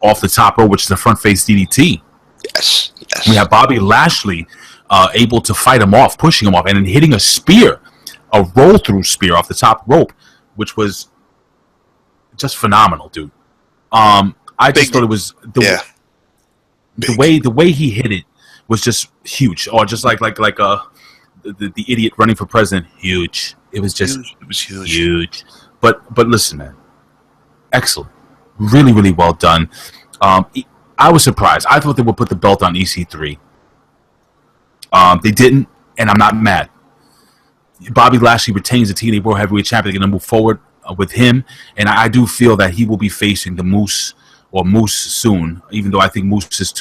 off the top rope, which is a front face DDT. Yes. We have Bobby Lashley able to fight him off, pushing him off, and then hitting a spear, a roll through spear off the top rope, which was just phenomenal, dude. I just thought it was the way he hit it was just huge, or just like the idiot running for president, huge. It was just huge. But listen, man, excellent. Really, really well done. I was surprised. I thought they would put the belt on EC3. They didn't, and I'm not mad. Bobby Lashley retains the TNA World Heavyweight Champion. They're going to move forward with him, and I do feel that he will be facing the Moose soon, even though I think Moose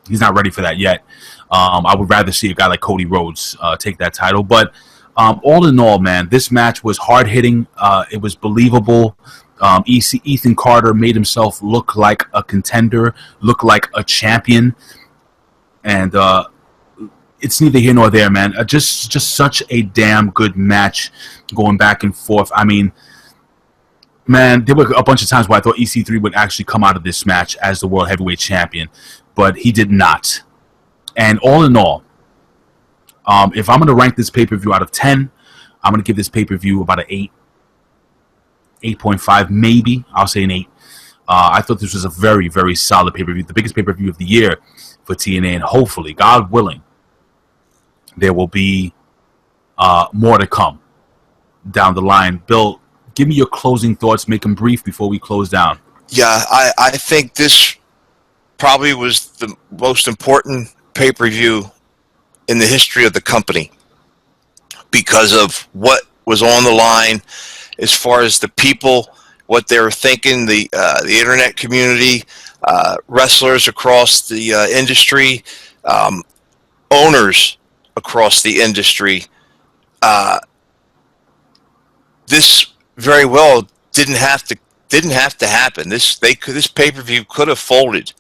he's not ready for that yet. I would rather see a guy like Cody Rhodes take that title. But all in all, man, this match was hard-hitting. It was believable. Ethan Carter made himself look like a contender, look like a champion, and it's neither here nor there, man. Just such a damn good match going back and forth. I mean, man, there were a bunch of times where I thought EC3 would actually come out of this match as the World Heavyweight Champion, but he did not. And all in all, If I'm going to rank this pay-per-view out of 10, I'm going to give this pay-per-view about an 8, 8.5 maybe. I'll say an 8. I thought this was a very, very solid pay-per-view, the biggest pay-per-view of the year for TNA, and hopefully, God willing, there will be more to come down the line. Bill, give me your closing thoughts. Make them brief before we close down. Yeah, I think this probably was the most important pay-per-view in the history of the company because of what was on the line as far as the people, what they were thinking, the internet community, wrestlers across the industry, owners across the industry. This very well didn't have to happen. This pay-per-view could have folded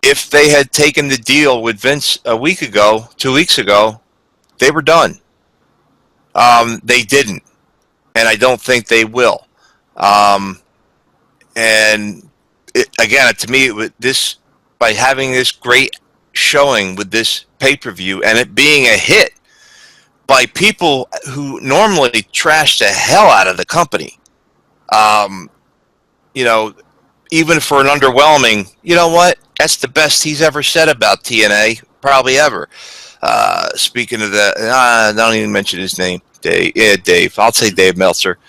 if they had taken the deal with Vince 2 weeks ago. They were done. They didn't, and I don't think they will. And again, to me, by having this great showing with this pay-per-view and it being a hit by people who normally trash the hell out of the company, even for an underwhelming, you know what? That's the best he's ever said about TNA, probably ever. Speaking of that, don't even mention his name. Dave. I'll say Dave Meltzer.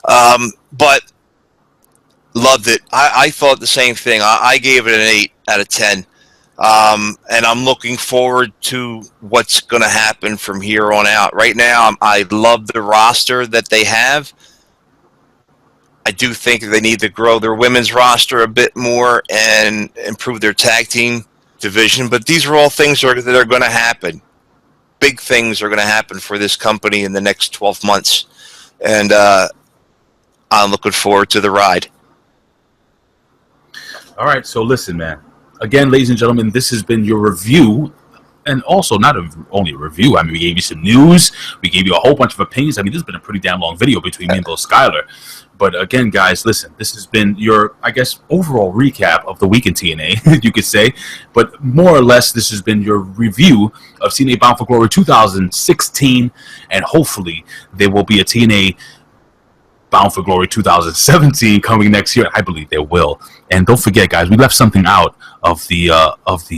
But loved it. I thought the same thing. I gave it an 8 out of 10. And I'm looking forward to what's going to happen from here on out. Right now, I love the roster that they have. I do think they need to grow their women's roster a bit more and improve their tag team division. But these are all things that are going to happen. Big things are going to happen for this company in the next 12 months. And I'm looking forward to the ride. All right, so listen, man. Again, ladies and gentlemen, this has been your review. And also, not only a review. I mean, we gave you some news. We gave you a whole bunch of opinions. I mean, this has been a pretty damn long video between me and Bill Schuyler. But again, guys, listen, this has been your, I guess, overall recap of the week in TNA, you could say. But more or less, this has been your review of TNA Bound for Glory 2016. And hopefully, there will be a TNA Bound for Glory 2017 coming next year. I believe there will. And don't forget, guys, we left something out of the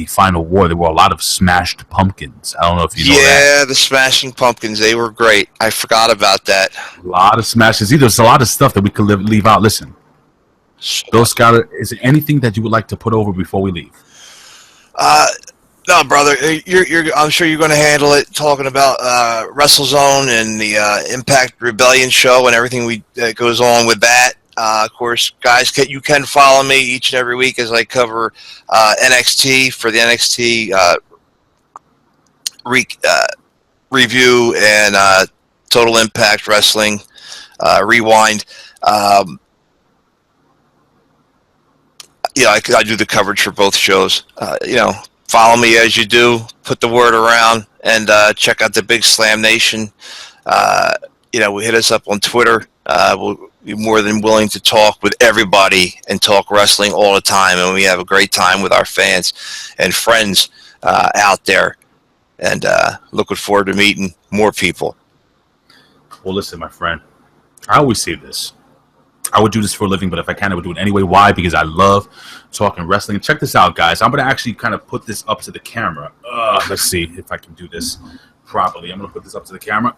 final war. There were a lot of smashed pumpkins. I don't know if you know that. Yeah, the smashing pumpkins, they were great. I forgot about that. A lot of smashes. There's a lot of stuff that we could leave out. Listen, Bill Schuyler, is there anything that you would like to put over before we leave? No, brother. I'm sure you're going to handle it. Talking about WrestleZone and the Impact Rebellion show and everything that goes on with that. Of course, guys, you can follow me each and every week as I cover NXT for the NXT review and Total Impact Wrestling Rewind. I do the coverage for both shows. Follow me as you do. Put the word around and check out the Big Slam Nation. Hit us up on Twitter. We'll be more than willing to talk with everybody and talk wrestling all the time. And we have a great time with our fans and friends out there. And looking forward to meeting more people. Well, listen, my friend. I always say this. I would do this for a living, but if I can, I would do it anyway. Why? Because I love talking wrestling. Check this out, guys. I'm going to actually kind of put this up to the camera. Let's see if I can do this properly. I'm going to put this up to the camera.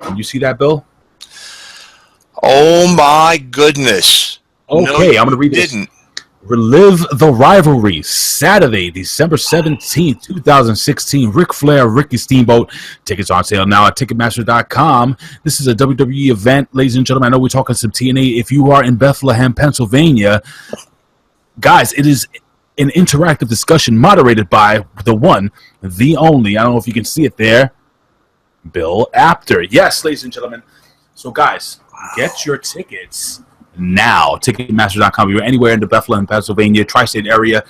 Can you see that, Bill? Oh, my goodness. Okay, no, I'm going to read this. Relive the Rivalry, Saturday, December 17th, 2016. Ric Flair, Ricky Steamboat. Tickets on sale now at Ticketmaster.com. This is a WWE event, ladies and gentlemen. I know we're talking some TNA. If you are in Bethlehem, Pennsylvania, guys, it is an interactive discussion moderated by the one, the only, I don't know if you can see it there, Bill Apter. Yes, ladies and gentlemen. So, guys, get your tickets now. Ticketmaster.com. If you're anywhere in the Bethlehem, Pennsylvania, tri-state area,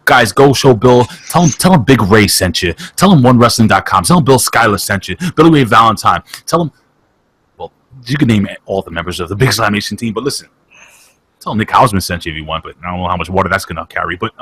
guys, go show Bill. Tell him Big Ray sent you. Tell him OneWrestling.com. Tell him Bill Schuyler sent you. Billy Ray Valentine. Tell him, well, you can name all the members of the Big Slam Nation team, but listen, tell him Nick Hausman sent you if you want, but I don't know how much water that's going to carry. But,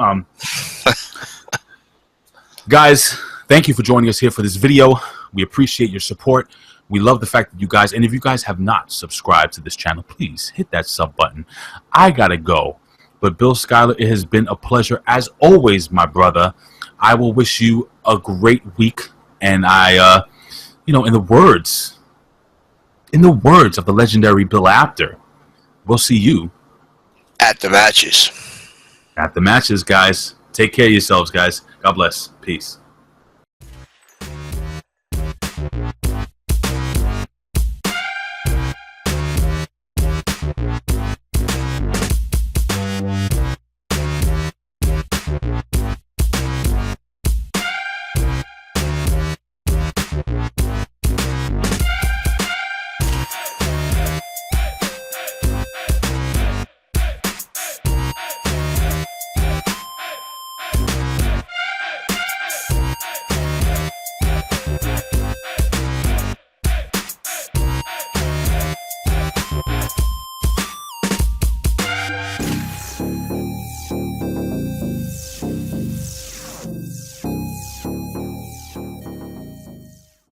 guys, thank you for joining us here for this video. We appreciate your support. We love the fact that you guys, and if you guys have not subscribed to this channel, please hit that sub button. I gotta go. But Bill Schuyler, it has been a pleasure as always, my brother. I will wish you a great week. And I, in the words of the legendary Bill Apter, we'll see you at the matches. At the matches, guys. Take care of yourselves, guys. God bless. Peace.